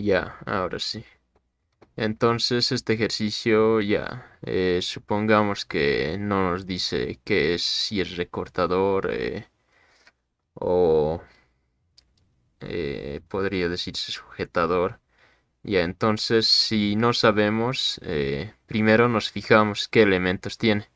Ya, ahora sí. Entonces este ejercicio ya, supongamos que no nos dice qué es, si es recortador o podría decirse sujetador. Ya, entonces si no sabemos, primero nos fijamos qué elementos tiene.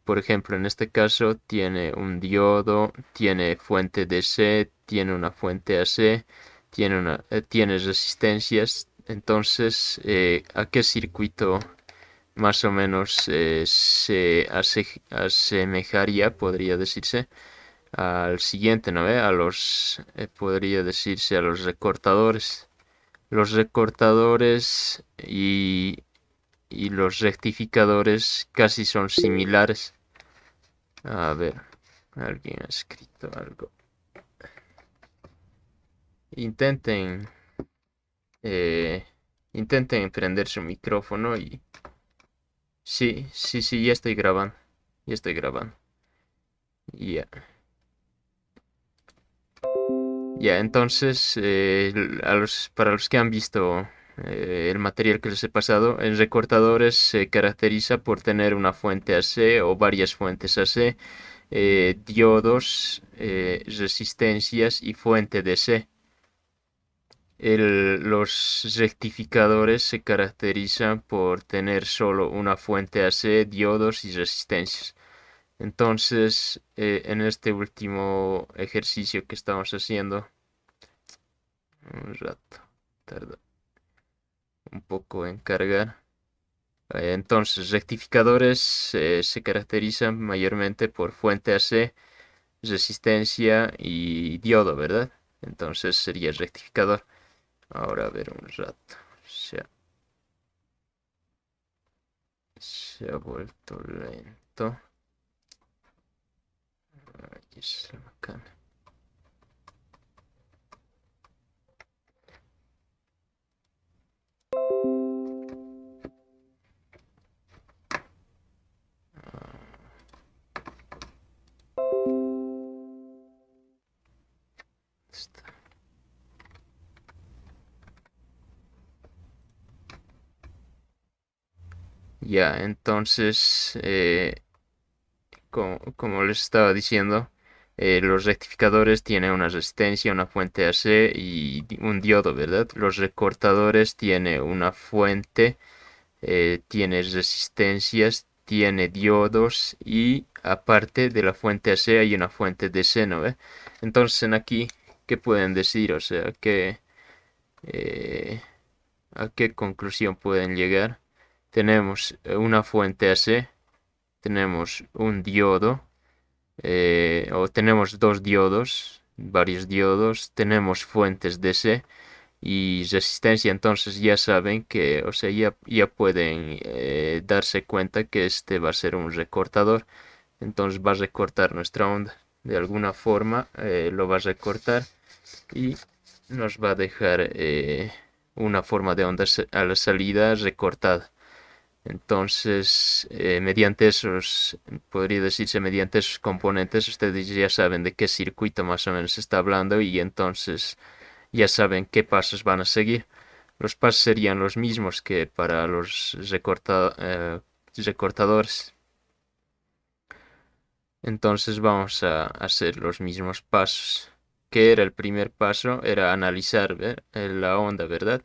Por ejemplo, en este caso tiene un diodo, tiene fuente DC, tiene una fuente AC, tiene resistencias. Entonces, ¿a qué circuito más o menos asemejaría, podría decirse, al siguiente, ¿no ve? Podría decirse a los recortadores. Los recortadores y los rectificadores casi son similares. A ver, alguien ha escrito algo. Intenten, eh, intenten prender su micrófono y... Sí, sí, sí, ya estoy grabando. Ya estoy grabando. Ya. Ya, entonces, para los que han visto el material que les he pasado, el recortador se caracteriza por tener una fuente AC o varias fuentes AC, diodos, resistencias y fuente DC. Los rectificadores se caracterizan por tener solo una fuente AC, diodos y resistencias. Entonces, en este último ejercicio que estamos haciendo, un rato, tarda un poco en cargar. Entonces, rectificadores se caracterizan mayormente por fuente AC, resistencia y diodo, ¿verdad? Entonces sería el rectificador. Ahora a ver un rato. Se ha vuelto lento. Aquí es la macana. Está. Ya, entonces, como les estaba diciendo, los rectificadores tienen una resistencia, una fuente AC y un diodo, ¿verdad? Los recortadores tienen una fuente, tiene resistencias, tiene diodos y aparte de la fuente AC hay una fuente DC, ¿no ve? Entonces en aquí, ¿qué pueden decir? O sea, eh, ¿a qué conclusión pueden llegar? Tenemos una fuente AC, tenemos un diodo, o tenemos dos diodos, varios diodos, tenemos fuentes DC y resistencia, entonces ya saben que, o sea, ya pueden darse cuenta que este va a ser un recortador, entonces va a recortar nuestra onda, de alguna forma lo va a recortar y nos va a dejar una forma de onda a la salida recortada. Entonces, mediante esos, podría decirse, mediante esos componentes, ustedes ya saben de qué circuito más o menos se está hablando y entonces ya saben qué pasos van a seguir. Los pasos serían los mismos que para los recortadores. Entonces vamos a hacer los mismos pasos. ¿Qué era el primer paso? Era analizar la onda, ¿verdad?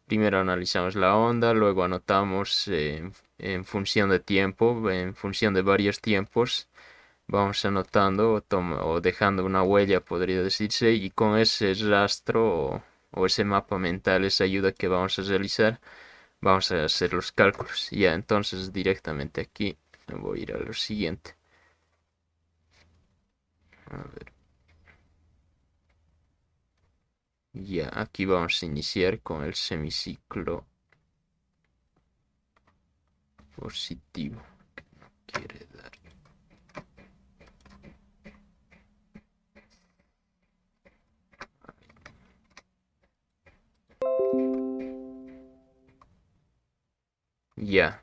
Primero analizamos la onda, luego anotamos en función de tiempo, en función de varios tiempos, vamos anotando o dejando una huella, podría decirse, y con ese rastro o ese mapa mental, esa ayuda que vamos a realizar, vamos a hacer los cálculos. Ya, entonces directamente aquí voy a ir a lo siguiente. A ver, ya, aquí vamos a iniciar con el semiciclo positivo. Quiere dar. Ya,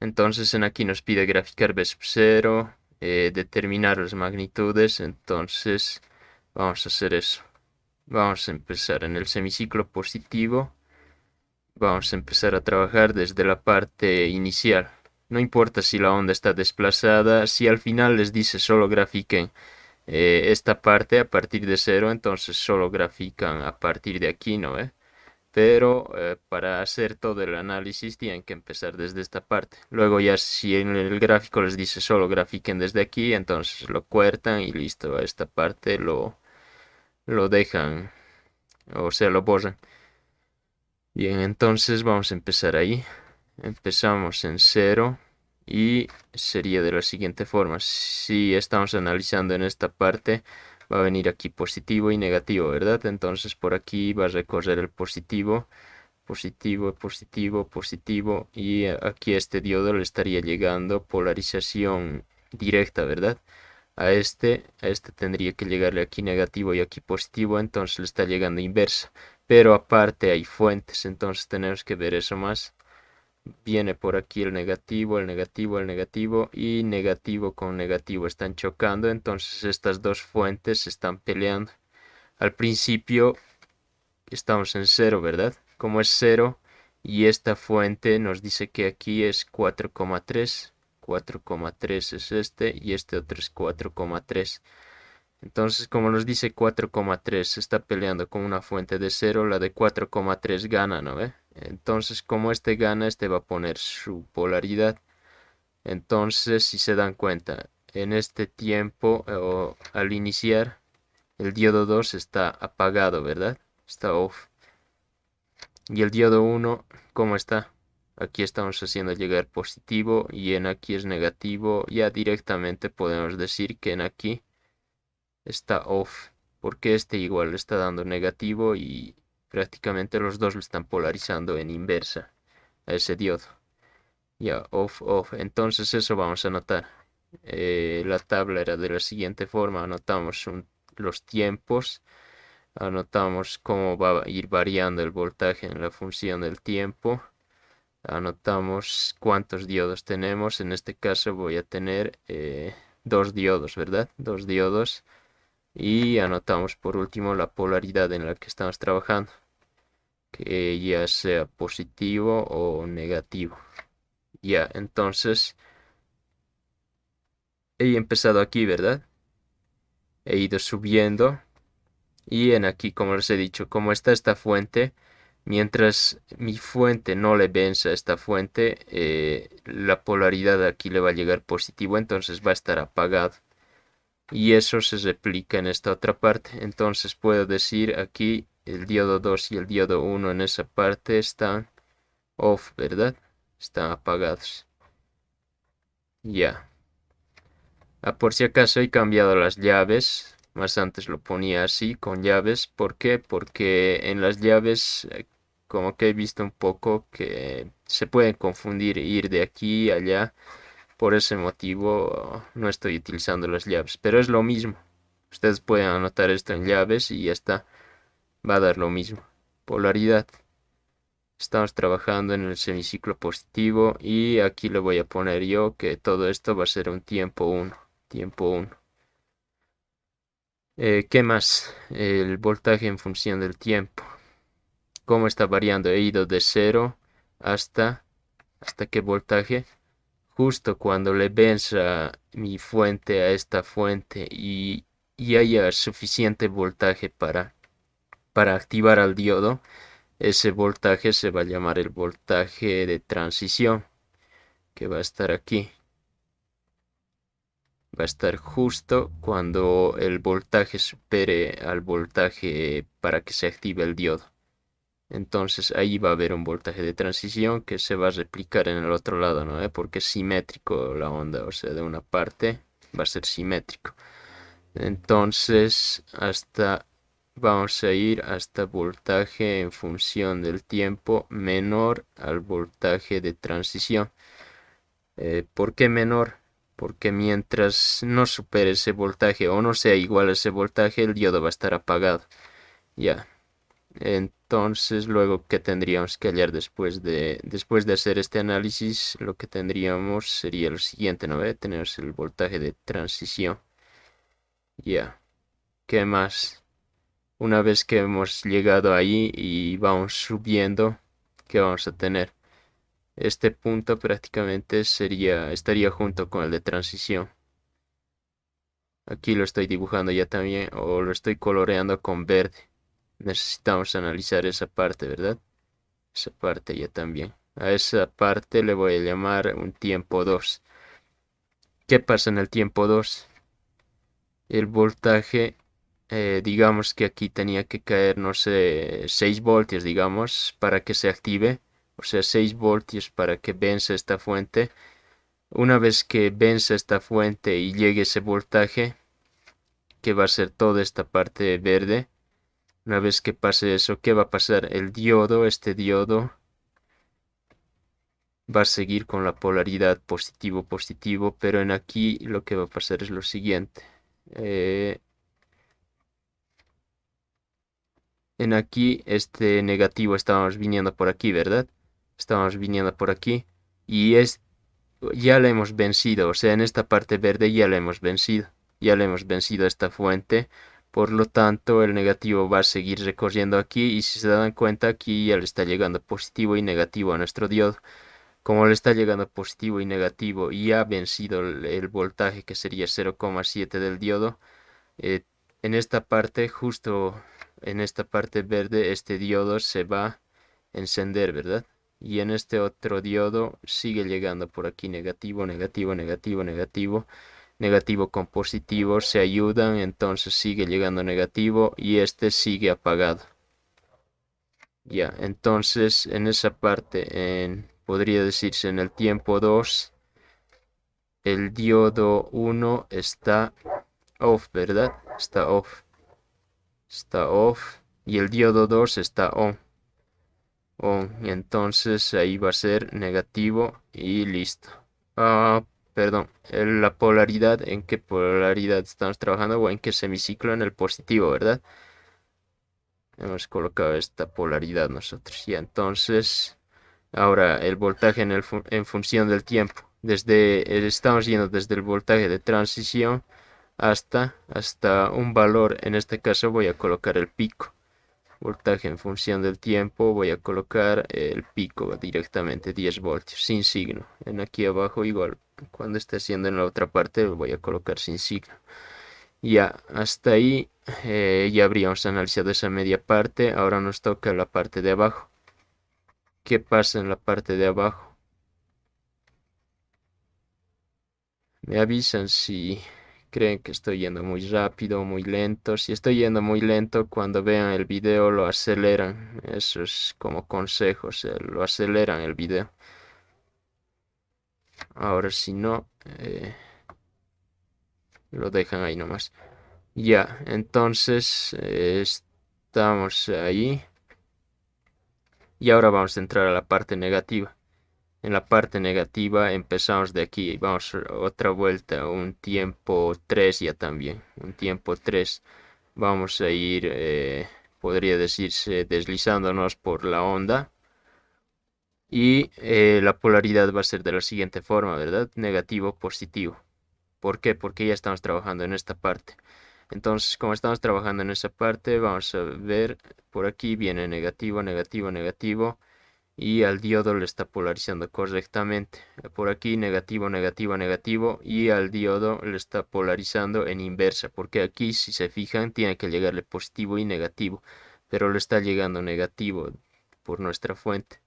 entonces en aquí nos pide graficar B sub 0, determinar las magnitudes, entonces vamos a hacer eso. Vamos a empezar en el semiciclo positivo. Vamos a empezar a trabajar desde la parte inicial. No importa si la onda está desplazada, si al final les dice solo grafiquen esta parte a partir de cero, entonces solo grafican a partir de aquí, ¿no? Pero para hacer todo el análisis tienen que empezar desde esta parte. Luego ya si en el gráfico les dice solo grafiquen desde aquí, entonces lo cortan y listo, a esta parte lo dejan, o sea, lo borran. Bien, entonces vamos a empezar ahí. Empezamos en cero y sería de la siguiente forma. Si estamos analizando en esta parte, va a venir aquí positivo y negativo, ¿verdad? Entonces por aquí va a recorrer el positivo, positivo, positivo, positivo, y aquí a este diodo le estaría llegando polarización directa, ¿verdad? A este tendría que llegarle aquí negativo y aquí positivo, entonces le está llegando inversa. Pero aparte hay fuentes, entonces tenemos que ver eso más. Viene por aquí el negativo, el negativo, el negativo y negativo con negativo están chocando, entonces estas dos fuentes se están peleando. Al principio estamos en cero, ¿verdad? Como es cero y esta fuente nos dice que aquí es 4,3, 4,3 es este y este otro es 4,3. Entonces, como nos dice 4,3 se está peleando con una fuente de cero, la de 4,3 gana, ¿no ve? Entonces, como este gana, este va a poner su polaridad. Entonces, si se dan cuenta, en este tiempo o al iniciar, el diodo 2 está apagado, ¿verdad? Está off. Y el diodo 1, ¿cómo está? Aquí estamos haciendo llegar positivo y en aquí es negativo. Ya directamente podemos decir que en aquí está off, porque este igual le está dando negativo y prácticamente los dos lo están polarizando en inversa a ese diodo. Ya, off, off. Entonces eso vamos a anotar. La tabla era de la siguiente forma. Anotamos los tiempos. Anotamos cómo va a ir variando el voltaje en la función del tiempo. Anotamos cuántos diodos tenemos. En este caso voy a tener dos diodos, ¿verdad? Dos diodos. Y anotamos por último la polaridad en la que estamos trabajando, que ya sea positivo o negativo. Ya, entonces he empezado aquí, ¿verdad? He ido subiendo y en aquí, como les he dicho, como está esta fuente, mientras mi fuente no le venza a esta fuente, la polaridad aquí le va a llegar positivo, entonces va a estar apagado. Y eso se replica en esta otra parte. Entonces puedo decir aquí el diodo 2 y el diodo 1 en esa parte están off, ¿verdad? Están apagados. Ya. Por si acaso he cambiado las llaves. Más antes lo ponía así, con llaves. ¿Por qué? Porque en las llaves, como que he visto un poco que se pueden confundir e ir de aquí a allá. Por ese motivo no estoy utilizando las llaves. Pero es lo mismo. Ustedes pueden anotar esto en llaves y ya está. Va a dar lo mismo. Polaridad. Estamos trabajando en el semiciclo positivo y aquí le voy a poner yo que todo esto va a ser un tiempo 1. Tiempo 1. ¿Qué más? El voltaje en función del tiempo. ¿Cómo está variando? He ido de cero hasta, ¿hasta qué voltaje? Justo cuando le venza mi fuente a esta fuente y haya suficiente voltaje para activar al diodo, ese voltaje se va a llamar el voltaje de transición, que va a estar aquí. Va a estar justo cuando el voltaje supere al voltaje para que se active el diodo. Entonces ahí va a haber un voltaje de transición que se va a replicar en el otro lado, ¿no? Porque es simétrico la onda, o sea, de una parte va a ser simétrico. Entonces, vamos a ir hasta voltaje en función del tiempo menor al voltaje de transición. ¿Por qué menor? Porque mientras no supere ese voltaje o no sea igual a ese voltaje, el diodo va a estar apagado. Ya. Entonces, luego, ¿qué tendríamos que hallar después de hacer este análisis? Lo que tendríamos sería lo siguiente, ¿no ve? Tenemos el voltaje de transición. Ya. ¿Qué más? Una vez que hemos llegado ahí y vamos subiendo, ¿qué vamos a tener? Este punto prácticamente estaría junto con el de transición. Aquí lo estoy dibujando ya también o lo estoy coloreando con verde. Necesitamos analizar esa parte, ¿verdad? Esa parte ya también. A esa parte le voy a llamar un tiempo 2. ¿Qué pasa en el tiempo 2? El voltaje, digamos que aquí tenía que caer, no sé, 6 voltios, digamos, para que se active. O sea, 6 voltios para que vence esta fuente. Una vez que vence esta fuente y llegue ese voltaje, que va a ser toda esta parte verde, una vez que pase eso, ¿qué va a pasar? El diodo, este diodo, va a seguir con la polaridad positivo-positivo, pero en aquí lo que va a pasar es lo siguiente. En aquí este negativo estábamos viniendo por aquí, ¿verdad? Estábamos viniendo por aquí y ya la hemos vencido, o sea, en esta parte verde ya la hemos vencido. Ya la hemos vencido a esta fuente, por lo tanto el negativo va a seguir recorriendo aquí y si se dan cuenta aquí ya le está llegando positivo y negativo a nuestro diodo. Como le está llegando positivo y negativo y ha vencido el voltaje que sería 0,7 del diodo, eh, en esta parte, justo en esta parte verde, este diodo se va a encender, ¿verdad? Y en este otro diodo sigue llegando por aquí negativo, negativo, negativo, negativo, negativo con positivo, se ayudan, entonces sigue llegando negativo y este sigue apagado. Ya, entonces en esa parte, podría decirse en el tiempo 2, el diodo 1 está off, ¿verdad? Está off y el diodo 2 está on. Y entonces ahí va a ser negativo y listo. Ah, perdón, la polaridad, ¿en qué polaridad estamos trabajando o en qué semiciclo? En el positivo, ¿verdad? Hemos colocado esta polaridad nosotros. Y entonces, ahora el voltaje en función del tiempo. Estamos yendo desde el voltaje de transición hasta un valor. En este caso voy a colocar el pico. Voltaje en función del tiempo, voy a colocar el pico directamente 10 voltios, sin signo. En aquí abajo igual, cuando esté haciendo en la otra parte, lo voy a colocar sin signo. Ya, hasta ahí ya habríamos analizado esa media parte, ahora nos toca la parte de abajo. ¿Qué pasa en la parte de abajo? Me avisan si creen que estoy yendo muy rápido o muy lento. Si estoy yendo muy lento, cuando vean el video lo aceleran. Eso es como consejo, o sea, lo aceleran el video. Ahora si no, lo dejan ahí nomás. Ya, entonces estamos ahí. Y ahora vamos a entrar a la parte negativa. En la parte negativa empezamos de aquí. Vamos otra vuelta, un tiempo 3 ya también. Un tiempo 3. Vamos a ir, podría decirse, deslizándonos por la onda. Y la polaridad va a ser de la siguiente forma, ¿verdad? Negativo, positivo. ¿Por qué? Porque ya estamos trabajando en esta parte. Entonces, como estamos trabajando en esa parte, vamos a ver, por aquí viene negativo, negativo, negativo. Y al diodo le está polarizando correctamente. Por aquí negativo, negativo, negativo. Y al diodo le está polarizando en inversa. Porque aquí, si se fijan, tiene que llegarle positivo y negativo. Pero le está llegando negativo por nuestra fuente.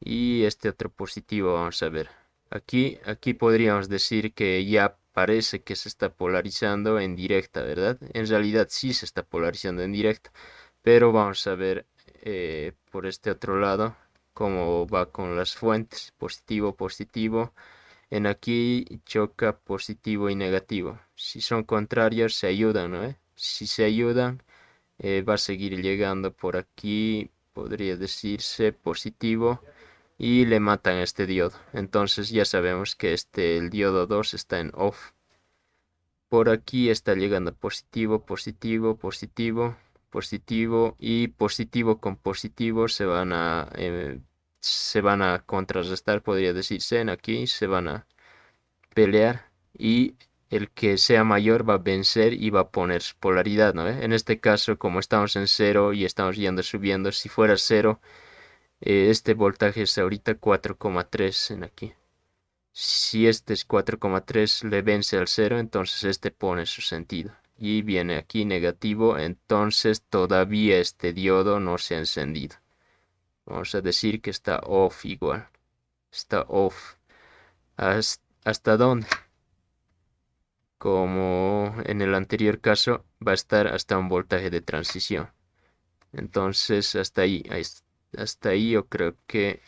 Y este otro positivo, vamos a ver. Aquí podríamos decir que ya parece que se está polarizando en directa, ¿verdad? En realidad sí se está polarizando en directa, pero vamos a ver por este otro lado cómo va con las fuentes, positivo, positivo. En aquí choca positivo y negativo. Si son contrarios se ayudan, ¿no? Si se ayudan, va a seguir llegando por aquí, podría decirse positivo y le matan a este diodo. Entonces ya sabemos que el diodo 2 está en off. Por aquí está llegando positivo, positivo, positivo, positivo y positivo con positivo se van a contrarrestar, podría decirse. En aquí se van a pelear y el que sea mayor va a vencer y va a poner su polaridad, ¿no? En este caso, como estamos en cero y estamos yendo subiendo, si fuera cero, este voltaje es ahorita 4,3 en aquí. Si este es 4,3 le vence al cero, entonces este pone su sentido. Y viene aquí negativo, entonces todavía este diodo no se ha encendido. Vamos a decir que está off igual. Está off. ¿Hasta dónde? Como en el anterior caso, va a estar hasta un voltaje de transición. Entonces, hasta ahí yo creo que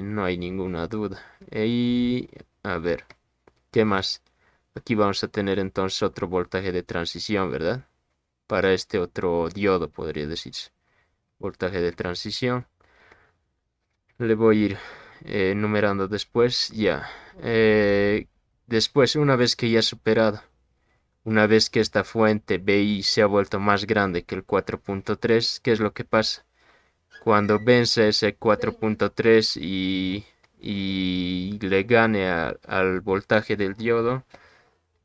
no hay ninguna duda. Y a ver, ¿qué más? Aquí vamos a tener entonces otro voltaje de transición, ¿verdad? Para este otro diodo, podría decirse. Voltaje de transición. Le voy a ir numerando después, ya. Después, una vez que ya he superado, una vez que esta fuente BI se ha vuelto más grande que el 4,3, ¿qué es lo que pasa? Cuando vence ese 4,3 y le gane al voltaje del diodo,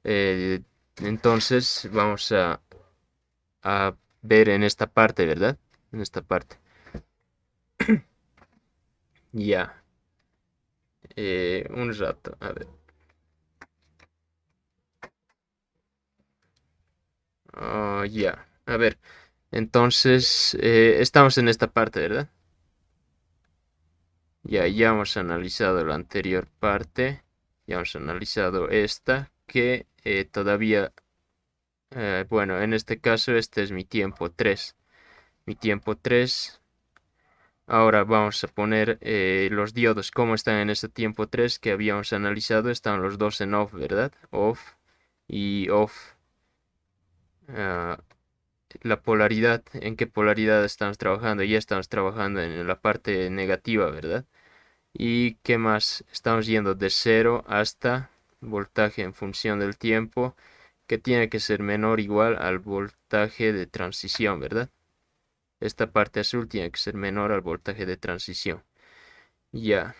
eh, entonces vamos a ver en esta parte, ¿verdad? En esta parte. Ya. Un rato, a ver. Ya. A ver. Entonces, estamos en esta parte, ¿verdad? Ya hemos analizado la anterior parte. Ya hemos analizado esta, que todavía, bueno, en este caso, este es mi tiempo 3. Mi tiempo 3. Ahora vamos a poner los diodos, como están en ese tiempo 3 que habíamos analizado. Están los dos en off, ¿verdad? Off y off. Ah, la polaridad, ¿en qué polaridad estamos trabajando? Ya estamos trabajando en la parte negativa, ¿verdad? ¿Y qué más? Estamos yendo de 0 hasta voltaje en función del tiempo, que tiene que ser menor o igual al voltaje de transición, ¿verdad? Esta parte azul tiene que ser menor al voltaje de transición. Ya.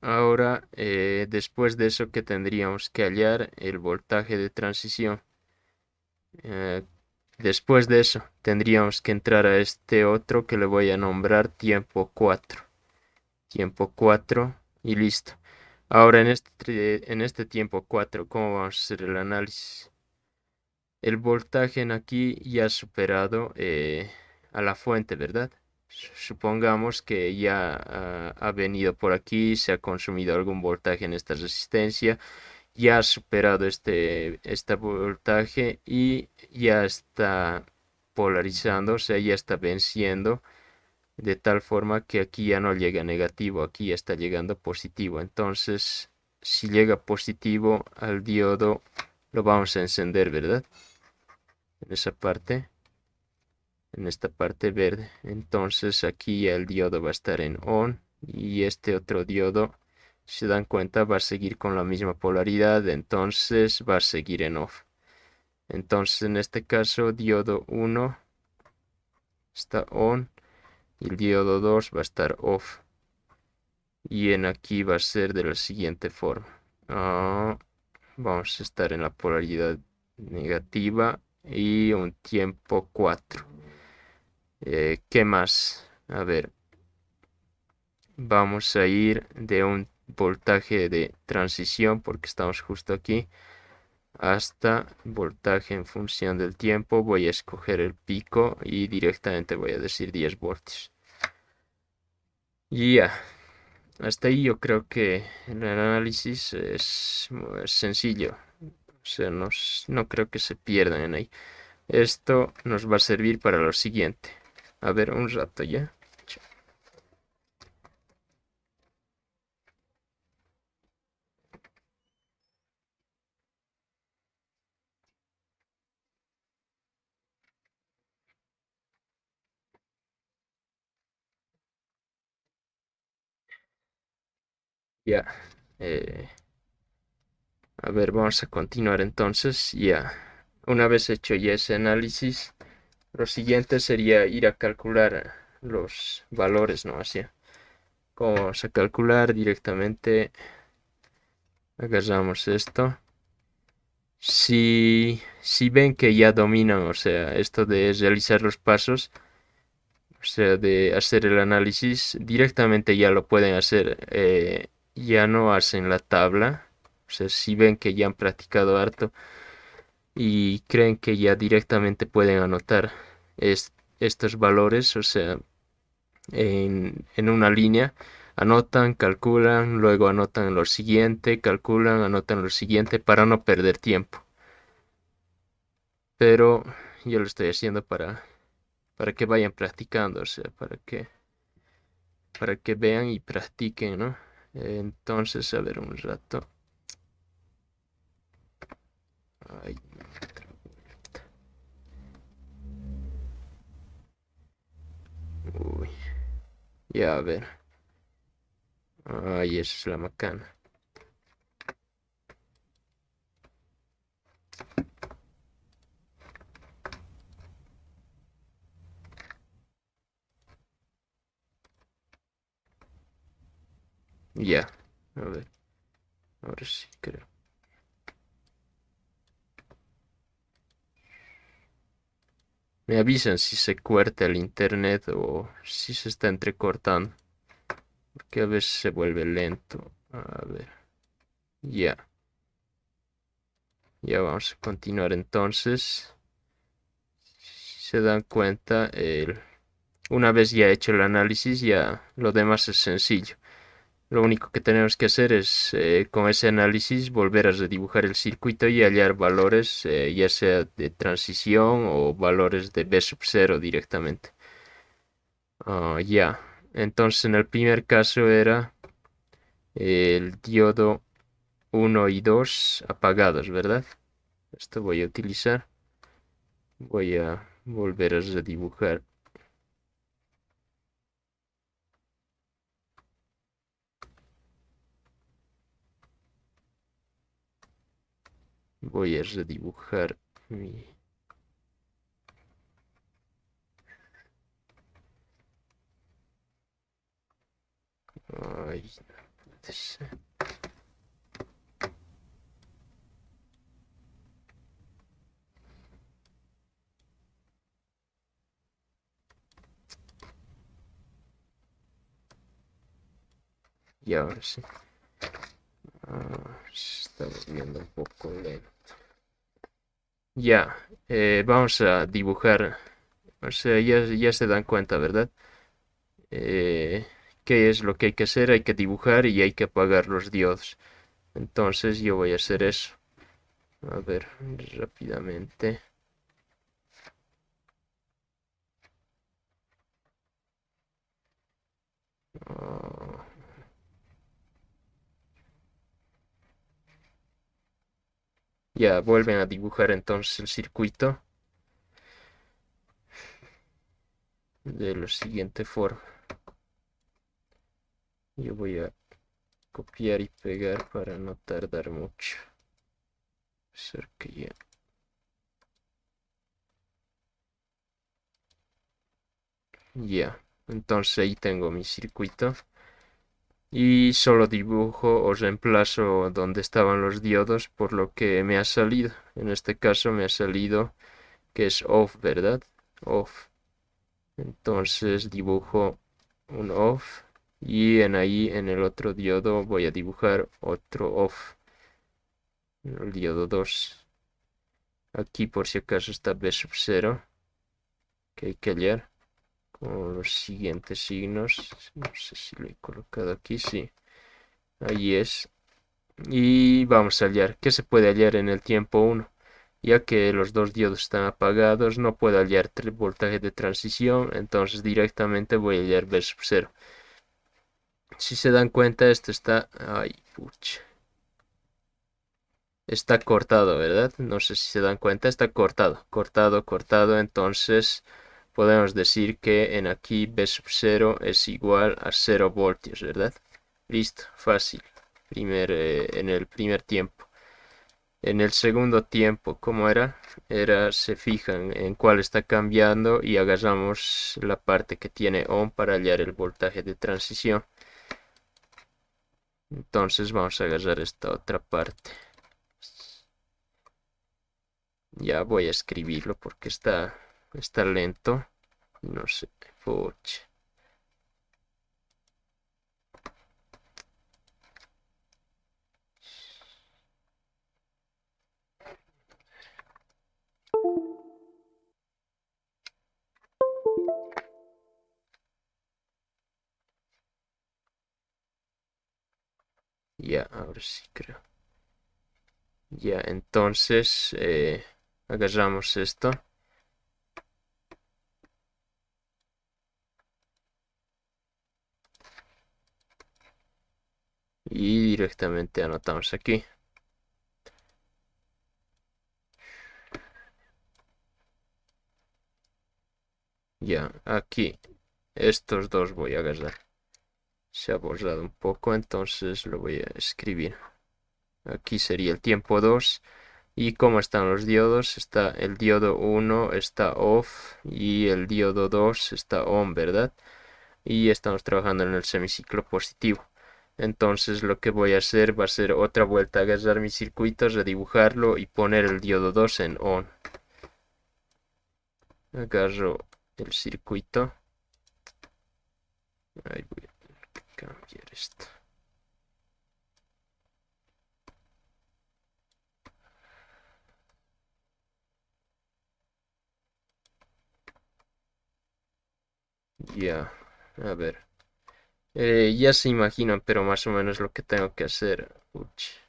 Ahora, después de eso, ¿qué tendríamos que hallar? El voltaje de transición. Eh, Después de eso, tendríamos que entrar a este otro que le voy a nombrar tiempo 4. Tiempo 4 y listo. Ahora en este tiempo 4, ¿cómo vamos a hacer el análisis? El voltaje en aquí ya ha superado a la fuente, ¿verdad? Supongamos que ya ha venido por aquí, se ha consumido algún voltaje en esta resistencia, ya ha superado este voltaje y ya está polarizando, o sea, ya está venciendo de tal forma que aquí ya no llega negativo, aquí ya está llegando positivo. Entonces, si llega positivo al diodo, lo vamos a encender, ¿verdad? En esa parte, en esta parte verde. Entonces, aquí ya el diodo va a estar en on y este otro diodo, si se dan cuenta, va a seguir con la misma polaridad, entonces va a seguir en off. Entonces, en este caso, diodo 1 está on y el diodo 2 va a estar off. Y en aquí va a ser de la siguiente forma. Vamos a estar en la polaridad negativa y un tiempo 4. ¿Qué más? A ver, vamos a ir de un voltaje de transición, porque estamos justo aquí, hasta voltaje en función del tiempo. Voy a escoger el pico y directamente voy a decir 10 voltios. Ya. Hasta ahí yo creo que el análisis es sencillo. O sea, no creo que se pierdan en ahí. Esto nos va a servir para lo siguiente. A ver, un rato ya. Ya. Eh, a ver, vamos a continuar entonces. Ya. Una vez hecho ya ese análisis, lo siguiente sería ir a calcular los valores, ¿no? Así. ¿Cómo vamos a calcular directamente? Agarramos esto Si ven que ya dominan, o sea, esto de realizar los pasos, o sea, de hacer el análisis, directamente ya lo pueden hacer. Ya no hacen la tabla. O sea, si ven que ya han practicado harto y creen que ya directamente pueden anotar estos valores, o sea, en una línea, anotan, calculan, luego anotan lo siguiente, calculan, anotan lo siguiente para no perder tiempo. Pero yo lo estoy haciendo para que vayan practicando, o sea, para que vean y practiquen, ¿no? Entonces, a ver un rato. Ay, uy, ya a ver. Ay, esa es la macana. Ya, a ver, ahora sí creo. Me avisan si se corta el internet o si se está entrecortando, porque a veces se vuelve lento. A ver, ya, ya vamos a continuar entonces. Si se dan cuenta, una vez ya hecho el análisis, ya lo demás es sencillo. Lo único que tenemos que hacer es, con ese análisis, volver a redibujar el circuito y hallar valores, ya sea de transición o valores de B sub 0 directamente. Ya, entonces en el primer caso era el diodo 1 y 2 apagados, ¿verdad? Esto voy a utilizar. Voy a volver a redibujar. Voy a redibujar mi... Ay, no puede ser. Y ahora sí. Se está volviendo un poco lento. Ya, vamos a dibujar. O sea, ya se dan cuenta, ¿verdad? Eh, ¿Qué es lo que hay que hacer? Hay que dibujar y hay que apagar los diodos. Entonces yo voy a hacer eso. A ver, rápidamente. Ah, ya, vuelven a dibujar entonces el circuito de la siguiente forma. Yo voy a copiar y pegar para no tardar mucho. Ser que ya. Ya, entonces ahí tengo mi circuito. Y solo dibujo o reemplazo donde estaban los diodos por lo que me ha salido. En este caso me ha salido que es off, ¿verdad? Off. Entonces dibujo un off y ahí en el otro diodo voy a dibujar otro off. El diodo 2. Aquí por si acaso está B sub 0 que hay que hallar con los siguientes signos. No sé si lo he colocado aquí, sí. Ahí es. Y vamos a hallar. ¿Qué se puede hallar en el tiempo 1? Ya que los dos diodos están apagados, no puedo hallar el voltaje de transición, entonces directamente voy a hallar B sub 0. Si se dan cuenta, esto está... Ay, pucha. Está cortado, ¿verdad? No sé si se dan cuenta, está cortado. Cortado, cortado. Entonces podemos decir que en aquí B sub 0 es igual a 0 voltios, ¿verdad? Listo, fácil. En el primer tiempo. En el segundo tiempo, ¿cómo era? Se fijan en cuál está cambiando y agarramos la parte que tiene on para hallar el voltaje de transición. Entonces vamos a agarrar esta otra parte. Ya voy a escribirlo porque está lento. No sé. Puch. Ya, ahora sí creo. Ya, entonces agarramos esto. Y directamente anotamos aquí. Ya, aquí estos dos voy a agarrar. Se ha borrado un poco, entonces lo voy a escribir. Aquí sería el tiempo 2. Y cómo están los diodos, está el diodo 1 está off y el diodo 2 está on, ¿verdad? Y estamos trabajando en el semiciclo positivo. Entonces lo que voy a hacer va a ser otra vuelta, agarrar mi circuito, redibujarlo y poner el diodo 2 en on. Agarro el circuito. Ahí voy a cambiar esto. Ya, a ver. Ya se imaginan, pero más o menos lo que tengo que hacer. Uch.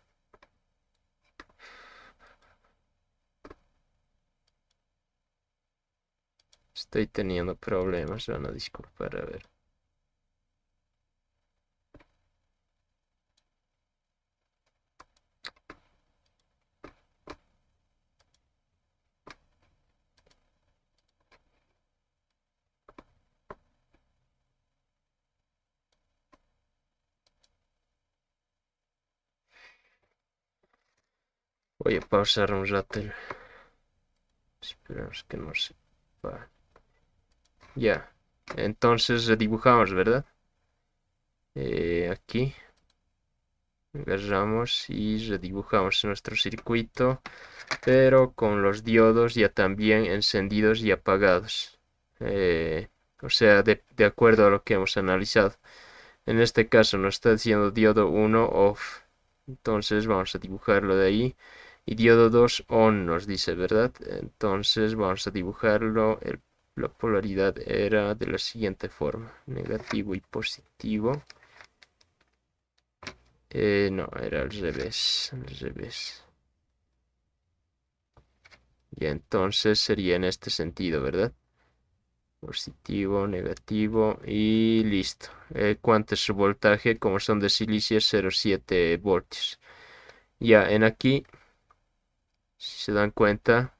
Estoy teniendo problemas, van a disculpar, a ver. Voy a pausar un rato. Esperemos que no se va. Ya. Entonces dibujamos, ¿verdad? Aquí. Agarramos y redibujamos nuestro circuito, pero con los diodos ya también encendidos y apagados. O sea, de acuerdo a lo que hemos analizado. En este caso nos está diciendo diodo 1 off. Entonces vamos a dibujarlo de ahí. Y diodo 2 on nos dice, ¿verdad? Entonces vamos a dibujarlo. La polaridad era de la siguiente forma. Negativo y positivo. No, era al revés. Al revés. Y entonces sería en este sentido, ¿verdad? Positivo, negativo y listo. ¿Cuánto es su voltaje? Como son de silicio, 0,7 voltios. Ya, en aquí, si se dan cuenta,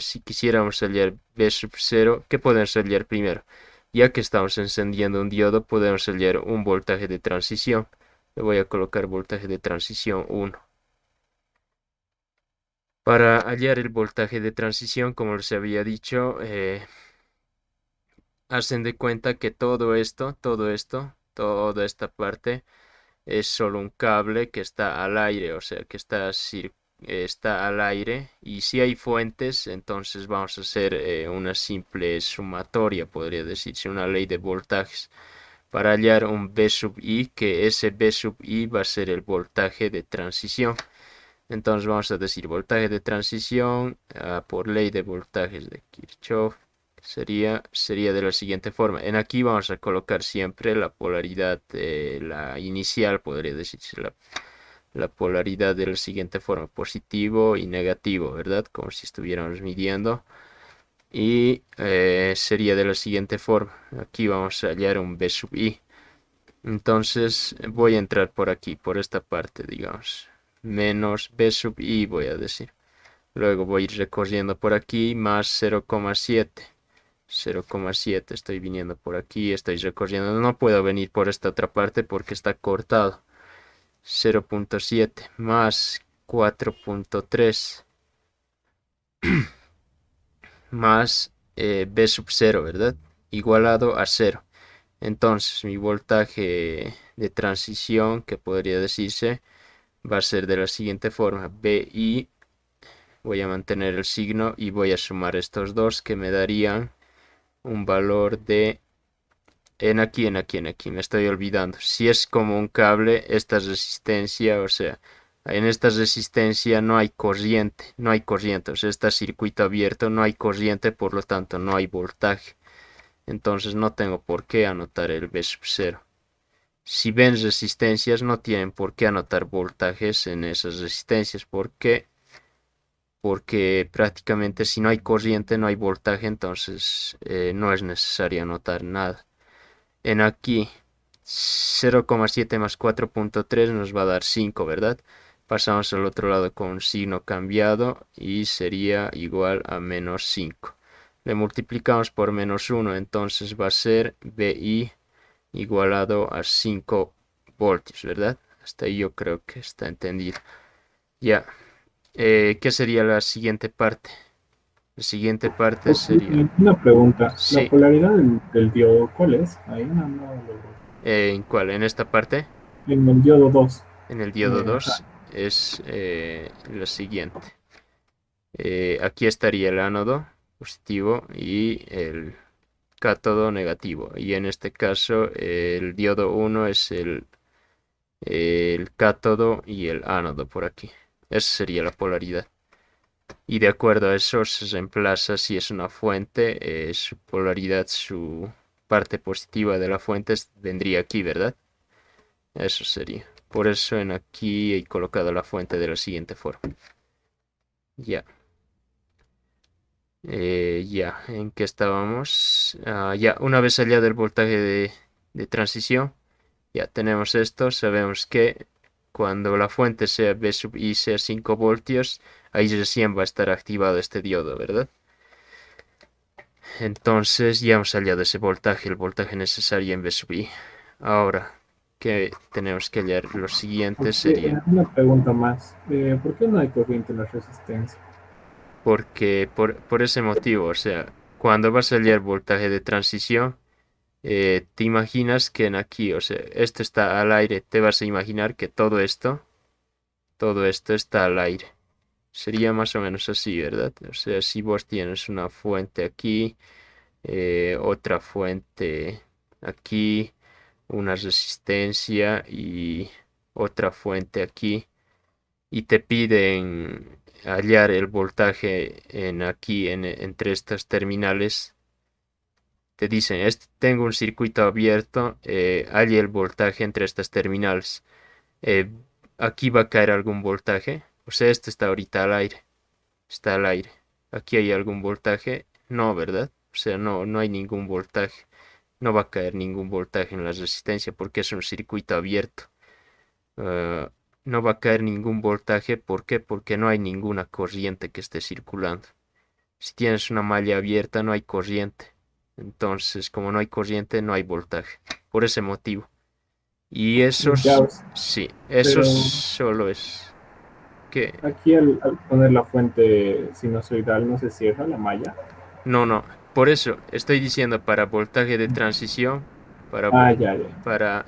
si quisiéramos hallar B sub 0, ¿qué podemos hallar primero? Ya que estamos encendiendo un diodo, podemos hallar un voltaje de transición. Le voy a colocar voltaje de transición 1. Para hallar el voltaje de transición, como les había dicho, hacen de cuenta que toda esta parte es solo un cable que está al aire, o sea, que está al aire. Y si hay fuentes, entonces vamos a hacer una simple sumatoria, podría decirse, una ley de voltajes, para hallar un B sub I, que ese B sub I va a ser el voltaje de transición. Entonces vamos a decir voltaje de transición por ley de voltajes de Kirchhoff. Sería de la siguiente forma. En aquí vamos a colocar siempre la polaridad, la inicial, podría decirse, la polaridad de la siguiente forma, positivo y negativo, ¿verdad? Como si estuviéramos midiendo. Y sería de la siguiente forma. Aquí vamos a hallar un B sub I. Entonces voy a entrar por aquí, por esta parte, digamos. Menos B sub I voy a decir. Luego voy a ir recorriendo por aquí más 0,7. 0,7 estoy viniendo por aquí, estoy recorriendo. No puedo venir por esta otra parte porque está cortado. 0,7 más 4,3 más B sub 0, ¿verdad? Igualado a 0. Entonces mi voltaje de transición, que podría decirse, va a ser de la siguiente forma. BI, voy a mantener el signo y voy a sumar estos dos que me darían un valor de... En aquí, me estoy olvidando. Si es como un cable, esta resistencia, o sea, en esta resistencia no hay corriente, o sea, está circuito abierto, no hay corriente, por lo tanto no hay voltaje. Entonces no tengo por qué anotar el V sub 0. Si ven resistencias, no tienen por qué anotar voltajes en esas resistencias. ¿Por qué? Porque prácticamente si no hay corriente, no hay voltaje, entonces no es necesario anotar nada. En aquí 0,7 más 4,3 nos va a dar 5, ¿verdad? Pasamos al otro lado con un signo cambiado y sería igual a menos 5. Le multiplicamos por menos 1, entonces va a ser VI igualado a 5 voltios, ¿verdad? Hasta ahí yo creo que está entendido. Ya, ¿qué sería la siguiente parte? La siguiente parte Ok, sería... una pregunta. ¿La Sí, polaridad del diodo cuál es? Ahí no logro. ¿en cuál? ¿En esta parte? En el diodo 2. En el diodo Ajá. 2 es lo siguiente. Aquí estaría el ánodo positivo y el cátodo negativo. Y en este caso el diodo 1 es el cátodo y el ánodo por aquí. Esa sería la polaridad. Y de acuerdo a eso se reemplaza si es una fuente, su polaridad, su parte positiva de la fuente vendría aquí, ¿verdad? Eso sería. Por eso en aquí he colocado la fuente de la siguiente forma. Ya. Ya, ¿en qué estábamos? Ya, una vez hallado el voltaje de transición, ya tenemos esto. Sabemos que cuando la fuente sea V sub I sea 5 voltios, ahí recién va a estar activado este diodo, ¿verdad? Entonces ya hemos hallado ese voltaje, el voltaje necesario en V sub I. Ahora, que tenemos que hallar lo siguiente Ok, sería, una pregunta más. ¿Por qué no hay corriente en la resistencia? porque por ese motivo, o sea, cuando vas a hallar voltaje de transición, te imaginas que en aquí, o sea, esto está al aire, te vas a imaginar que todo esto está al aire. Sería más o menos así, ¿verdad? O sea, si vos tienes una fuente aquí, otra fuente aquí, una resistencia y otra fuente aquí, y te piden hallar el voltaje en aquí, entre estas terminales, te dicen, tengo un circuito abierto, halle el voltaje entre estas terminales. Eh, Aquí va a caer algún voltaje. O sea, esto está ahorita al aire. Está al aire. Aquí hay algún voltaje. No, ¿verdad? O sea, no hay ningún voltaje. No va a caer ningún voltaje en la resistencia porque es un circuito abierto. Ah, no va a caer ningún voltaje. ¿Por qué? Porque no hay ninguna corriente que esté circulando. Si tienes una malla abierta, no hay corriente. Entonces, como no hay corriente, no hay voltaje. Por ese motivo. Y Ya, sí, eso pero solo es que, aquí al poner la fuente sinusoidal no se cierra la malla. no, por eso estoy diciendo para voltaje de transición, para, Ah, ya, ya. para,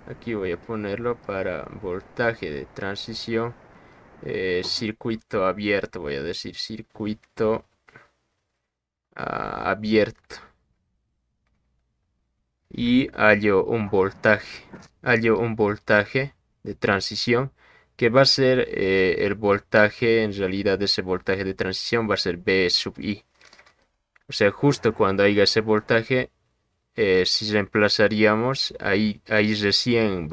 aquí voy a ponerlo, para voltaje de transición, circuito abierto, voy a decir circuito abierto. Y hallo un voltaje de transición que va a ser el voltaje, en realidad ese voltaje de transición va a ser V sub I. O sea, justo cuando haya ese voltaje, si reemplazaríamos, ahí recién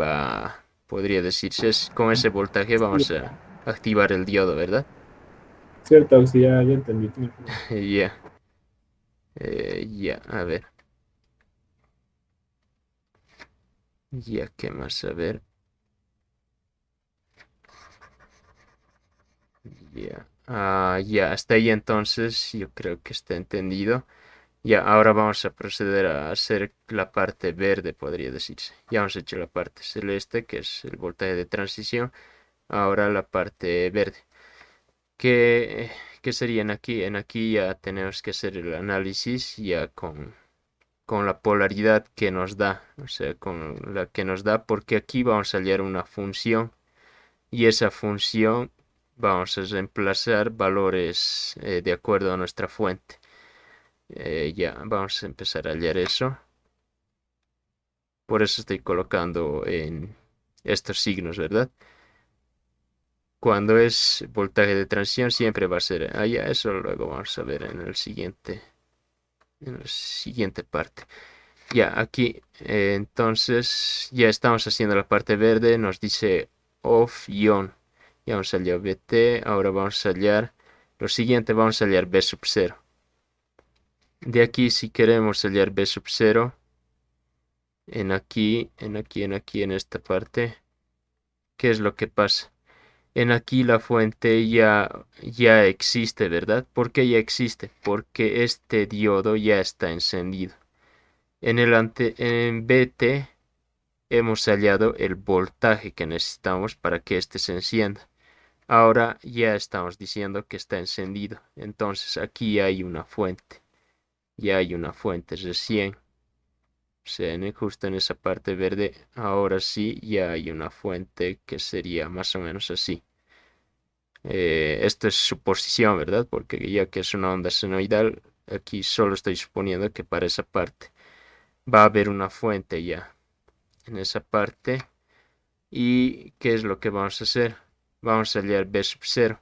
podría decirse, con ese voltaje Sí, vamos a activar el diodo, ¿verdad? cierto, sí, ya entendí. Ya, ya, a ver, ya, ¿qué más? A ver, ya. Ya, hasta ahí entonces yo creo que está entendido. Ya, ahora vamos a proceder a hacer la parte verde, podría decirse. Ya hemos hecho la parte celeste, que es el voltaje de transición. Ahora la parte verde. ¿Qué, qué serían aquí? En aquí ya tenemos que hacer el análisis ya con la polaridad que nos da. O sea, con la que nos da, porque aquí vamos a hallar una función y esa función vamos a reemplazar valores de acuerdo a nuestra fuente. Ya, vamos a empezar a hallar eso. Por eso estoy colocando en estos signos, ¿verdad? Cuando es voltaje de transición siempre va a ser allá. Eso luego vamos a ver en la siguiente parte. Ya, aquí entonces ya estamos haciendo la parte verde. Nos dice off y on. Ya vamos a hallar BT. Ahora vamos a hallar lo siguiente. Vamos a hallar B sub 0. De aquí, si queremos hallar B sub 0, en esta parte, ¿qué es lo que pasa? En aquí la fuente ya existe, ¿verdad? ¿Por qué ya existe? Porque este diodo ya está encendido. En BT hemos hallado el voltaje que necesitamos para que este se encienda. Ahora ya estamos diciendo que está encendido. Entonces aquí hay una fuente. Ya hay una fuente recién. O sea, justo en esa parte verde, ahora sí ya hay una fuente que sería más o menos así. Esto es suposición, ¿verdad? Porque ya que es una onda senoidal, aquí solo estoy suponiendo que para esa parte va a haber una fuente ya en esa parte. ¿Y qué es lo que vamos a hacer? Vamos a hallar B sub 0.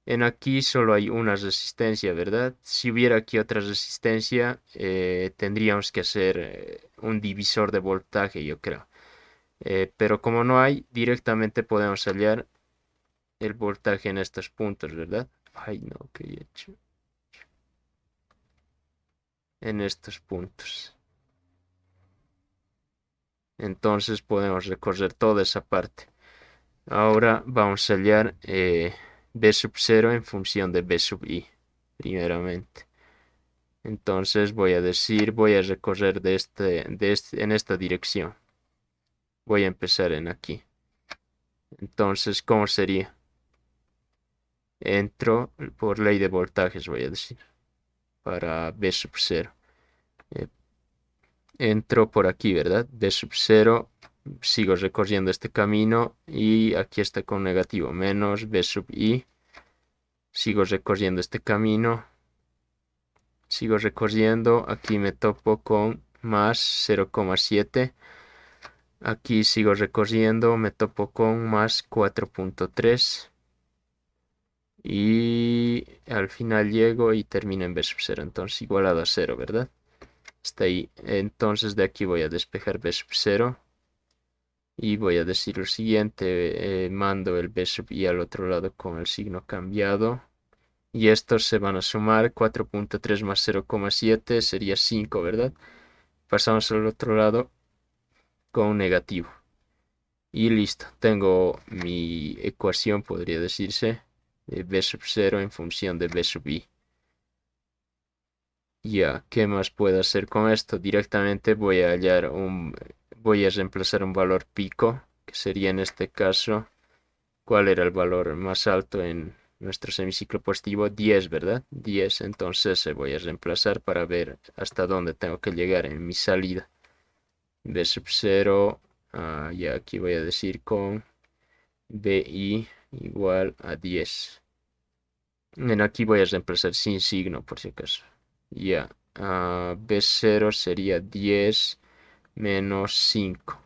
En aquí solo hay una resistencia, ¿verdad? Si hubiera aquí otra resistencia, tendríamos que hacer un divisor de voltaje, yo creo. Pero como no hay, directamente podemos hallar el voltaje en estos puntos, ¿verdad? Ay, no, ¿qué he hecho? En estos puntos. Entonces podemos recorrer toda esa parte. Ahora vamos a hallar B sub 0 en función de B sub i, primeramente. Entonces voy a decir, voy a recorrer en esta dirección. Voy a empezar en aquí. Entonces, ¿cómo sería? Entro por ley de voltajes, voy a decir, para B sub 0. Entro por aquí, ¿verdad? B sub 0, sigo recorriendo este camino y aquí está con negativo, menos B sub i. Sigo recorriendo este camino, sigo recorriendo, aquí me topo con más 0,7. Aquí sigo recorriendo, me topo con más 4,3. Y al final llego y termino en B sub 0, entonces igualado a 0, ¿verdad? Está ahí. Entonces de aquí voy a despejar B sub 0. Y voy a decir lo siguiente, mando el B sub i al otro lado con el signo cambiado. Y estos se van a sumar, 4,3 más 0,7 sería 5, ¿verdad? Pasamos al otro lado con negativo. Y listo, tengo mi ecuación, podría decirse, de B sub 0 en función de B sub i. Ya, ¿qué más puedo hacer con esto? Directamente voy a reemplazar un valor pico, que sería en este caso, ¿cuál era el valor más alto en nuestro semiciclo positivo? 10, ¿verdad? 10, entonces se voy a reemplazar para ver hasta dónde tengo que llegar en mi salida. B sub 0, ya aquí voy a decir con BI igual a 10. En aquí voy a reemplazar sin signo por si acaso. Ya, B0 sería 10 menos 5.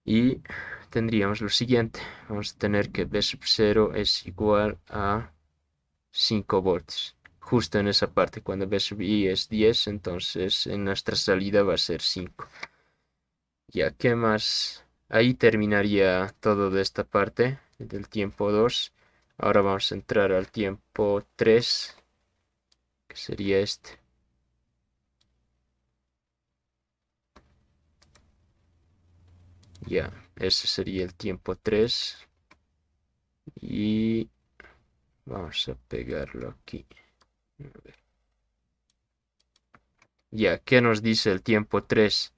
Y tendríamos lo siguiente. Vamos a tener que B sub 0 es igual a 5 voltios. Justo en esa parte, cuando B sub i es 10, entonces en nuestra salida va a ser 5. Ya, ¿qué más? Ahí terminaría todo de esta parte del tiempo 2. Ahora vamos a entrar al tiempo 3, que sería este. Ya, ese sería el tiempo 3. Y vamos a pegarlo aquí. A ver. Ya, ¿qué nos dice el tiempo 3?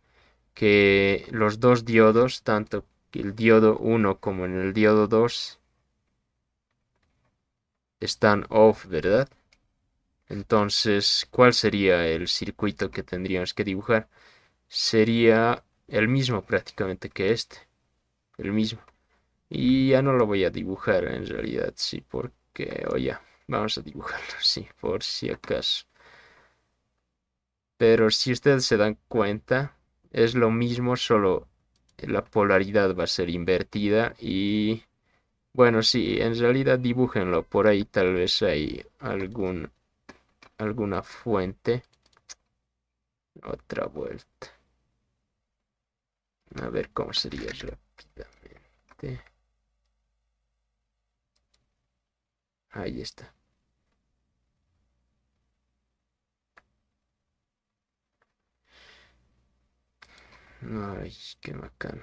Que los dos diodos, tanto el diodo 1 como en el diodo 2, están off, ¿verdad? Entonces, ¿cuál sería el circuito que tendríamos que dibujar? Sería el mismo prácticamente que este, el mismo. Y ya no lo voy a dibujar en realidad, sí, porque, oye, vamos a dibujarlo, sí, por si acaso. Pero si ustedes se dan cuenta, es lo mismo, solo la polaridad va a ser invertida y, bueno, sí, en realidad dibújenlo, por ahí tal vez hay alguna fuente. Otra vuelta. A ver cómo sería rápidamente. Ahí está. Ay, qué bacán.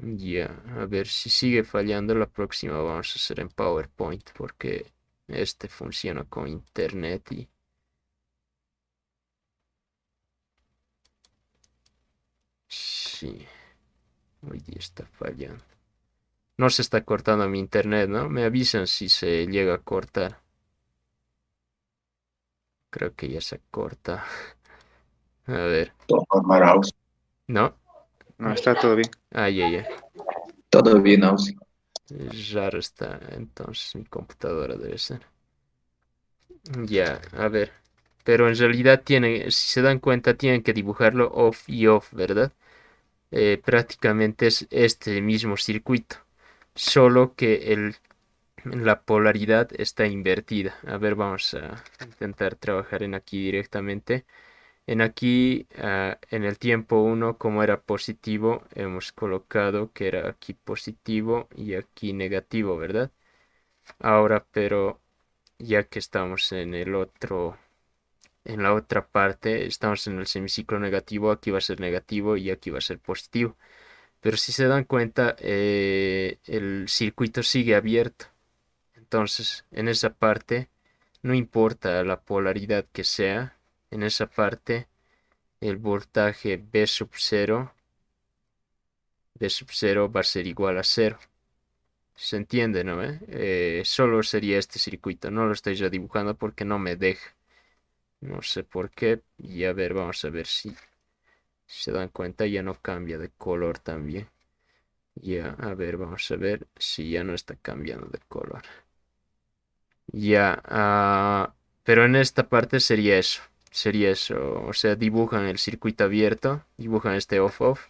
Ya, a ver si sigue fallando. La próxima vamos a hacer en PowerPoint porque este funciona con internet y sí, hoy día está fallando. No se está cortando mi internet, ¿no? Me avisan si se llega a cortar. Creo que ya se corta. A ver, Todo normal, Aus. ¿no? No, está todo bien. Ay, ay, ay. Todo bien, Aus. Raro está, entonces mi computadora debe ser. Ya, a ver. Pero en realidad tienen, si se dan cuenta, tienen que dibujarlo off y off, ¿verdad? Prácticamente es este mismo circuito, solo que la polaridad está invertida. A ver, vamos a intentar trabajar en aquí directamente. En aquí, en el tiempo uno, como era positivo, hemos colocado que era aquí positivo y aquí negativo, ¿verdad? Ahora, pero ya que estamos en la otra parte, estamos en el semiciclo negativo, aquí va a ser negativo y aquí va a ser positivo. Pero si se dan cuenta, el circuito sigue abierto. Entonces, en esa parte, no importa la polaridad que sea, en esa parte, el voltaje V sub 0 va a ser igual a cero. Se entiende, ¿no? Solo sería este circuito. No lo estoy ya dibujando porque no me deja. No sé por qué. Y a ver, vamos a ver si se dan cuenta. Ya no cambia de color también. Ya, a ver, vamos a ver si ya no está cambiando de color. Ya, pero en esta parte sería eso. Sería eso. O sea, dibujan el circuito abierto. Dibujan este off-off.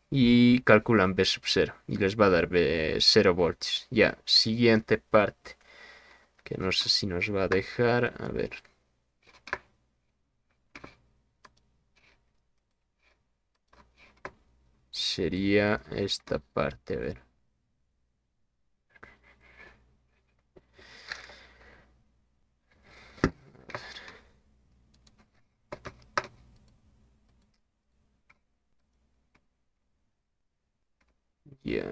Y calculan V sub 0. Y les va a dar 0 voltios. Ya, siguiente parte. Que no sé si nos va a dejar. A ver. Sería esta parte. A ver. Ya.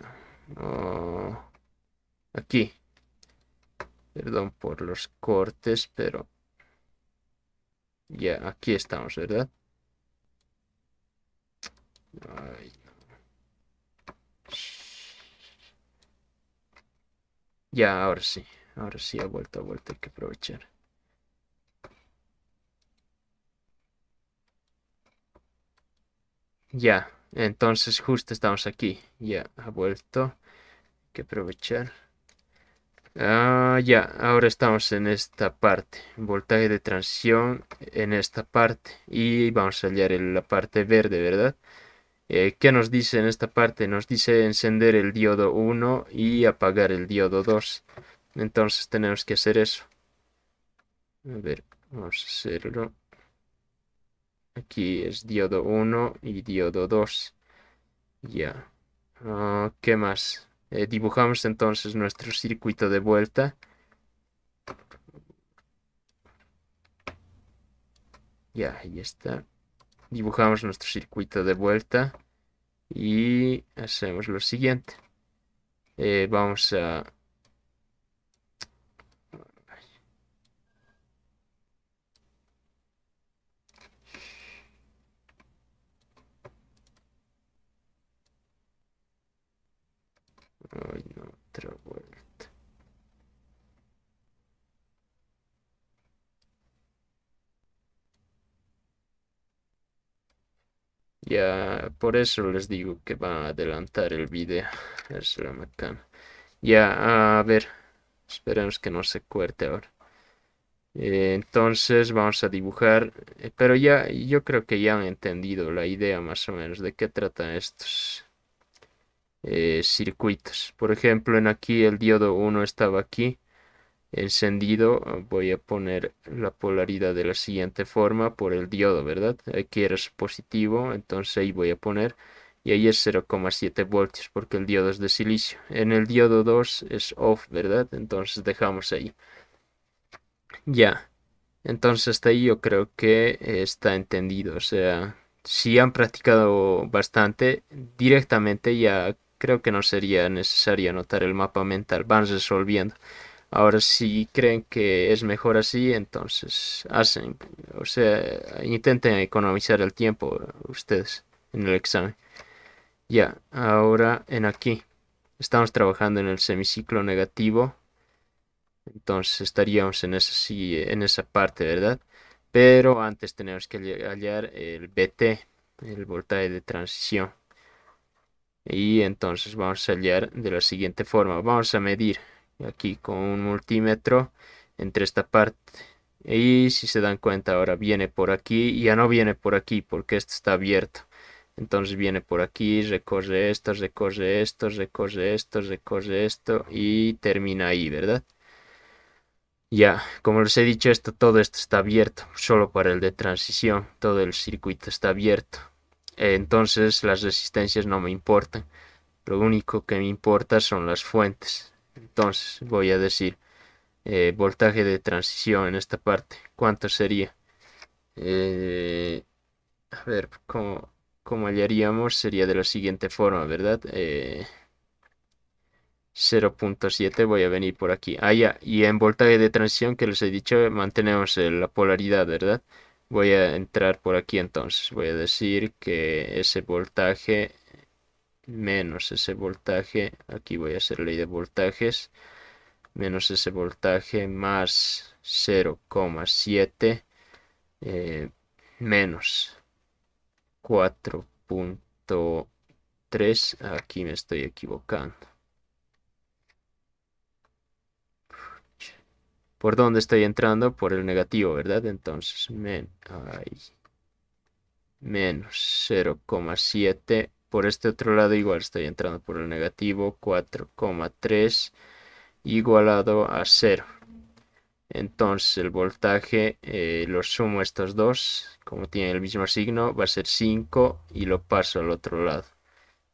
Oh, aquí. Perdón por los cortes, pero ya, aquí estamos, ¿verdad? Ay, ya, ahora sí. Ahora sí ha vuelto, hay que aprovechar. Ya, entonces justo estamos aquí. Ya, ha vuelto. Hay que aprovechar. Ya, ahora estamos en esta parte. Voltaje de transición en esta parte. Y vamos a hallar la parte verde, ¿verdad? ¿Qué nos dice en esta parte? Nos dice encender el diodo 1 y apagar el diodo 2. Entonces tenemos que hacer eso. A ver, vamos a hacerlo. Aquí es diodo 1 y diodo 2. Ya. ¿Qué más? Dibujamos entonces nuestro circuito de vuelta. Ya, ahí está. Dibujamos nuestro circuito de vuelta y hacemos lo siguiente. Vamos a... Ay, no, otra vuelta. Ya, por eso les digo que van a adelantar el video. Es la macana. Ya, a ver, esperemos que no se corte ahora. Entonces vamos a dibujar, pero ya yo creo que ya han entendido la idea más o menos de qué tratan estos circuitos. Por ejemplo, en aquí el diodo 1 estaba aquí encendido. Voy a poner la polaridad de la siguiente forma por el diodo, ¿verdad? Aquí era su positivo, entonces ahí voy a poner. Y ahí es 0,7 voltios porque el diodo es de silicio. En el diodo 2 es off, ¿verdad? Entonces dejamos ahí. Ya. Entonces hasta ahí yo creo que está entendido. O sea, si han practicado bastante, directamente ya creo que no sería necesario anotar el mapa mental. Van resolviendo. Ahora, si creen que es mejor así, entonces hacen. O sea, intenten economizar el tiempo ustedes en el examen. Ya, ahora en aquí. Estamos trabajando en el semiciclo negativo. Entonces estaríamos en esa, sí, en esa parte, ¿verdad? Pero antes tenemos que hallar el BT, el voltaje de transición. Y entonces vamos a hallar de la siguiente forma. Vamos a medir aquí con un multímetro entre esta parte. Y si se dan cuenta, ahora viene por aquí y ya no viene por aquí porque esto está abierto. Entonces viene por aquí, recorre esto, recorre esto, recorre esto, recorre esto y termina ahí, ¿verdad? Ya, como les he dicho, todo esto está abierto, solo para el de transición, todo el circuito está abierto. Entonces las resistencias no me importan, lo único que me importa son las fuentes. Entonces voy a decir voltaje de transición en esta parte, ¿cuánto sería? Eh, a ver, ¿cómo hallaríamos? Sería de la siguiente forma, ¿verdad? 0,7 voy a venir por aquí. Ah, ya. Y en voltaje de transición que les he dicho, mantenemos la polaridad, ¿verdad? Voy a entrar por aquí entonces. Voy a decir que ese voltaje menos ese voltaje, aquí voy a hacer ley de voltajes, menos ese voltaje más 0,7 menos 4,3. Aquí me estoy equivocando. ¿Por dónde estoy entrando? Por el negativo, ¿verdad? Entonces, menos 0,7. Por este otro lado igual estoy entrando por el negativo. 4,3 igualado a 0. Entonces el voltaje lo sumo a estos dos. Como tienen el mismo signo, va a ser 5 y lo paso al otro lado.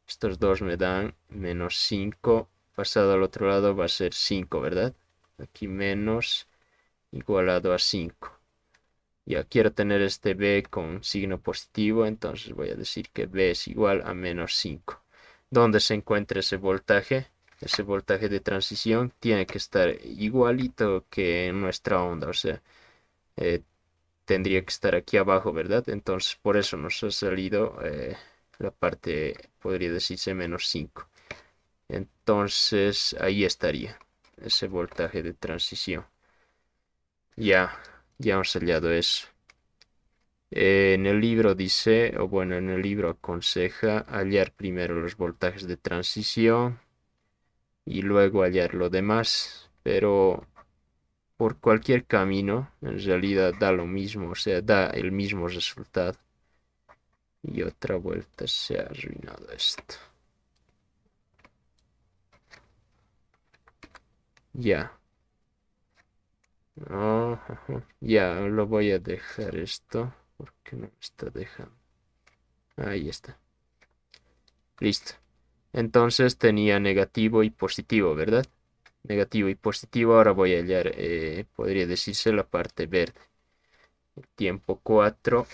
Estos dos me dan menos 5. Pasado al otro lado va a ser 5, ¿verdad? Aquí menos igualado a 5. Ya quiero tener este B con signo positivo, entonces voy a decir que B es igual a menos 5. ¿Dónde se encuentra ese voltaje? Ese voltaje de transición tiene que estar igualito que en nuestra onda, o sea, eh, tendría que estar aquí abajo, ¿verdad? Entonces por eso nos ha salido la parte, podría decirse menos 5. Entonces ahí estaría ese voltaje de transición. Ya, ya hemos hallado eso. En el libro dice, o bueno, en el libro aconseja hallar primero los voltajes de transición y luego hallar lo demás, pero por cualquier camino en realidad da lo mismo, o sea, da el mismo resultado. Y otra vuelta se ha arruinado esto. Ya. Ya, lo voy a dejar esto porque no me está dejando. Ahí está. Listo. Entonces tenía negativo y positivo, ¿verdad? Negativo y positivo. Ahora voy a hallar, podría decirse la parte verde. El tiempo 4.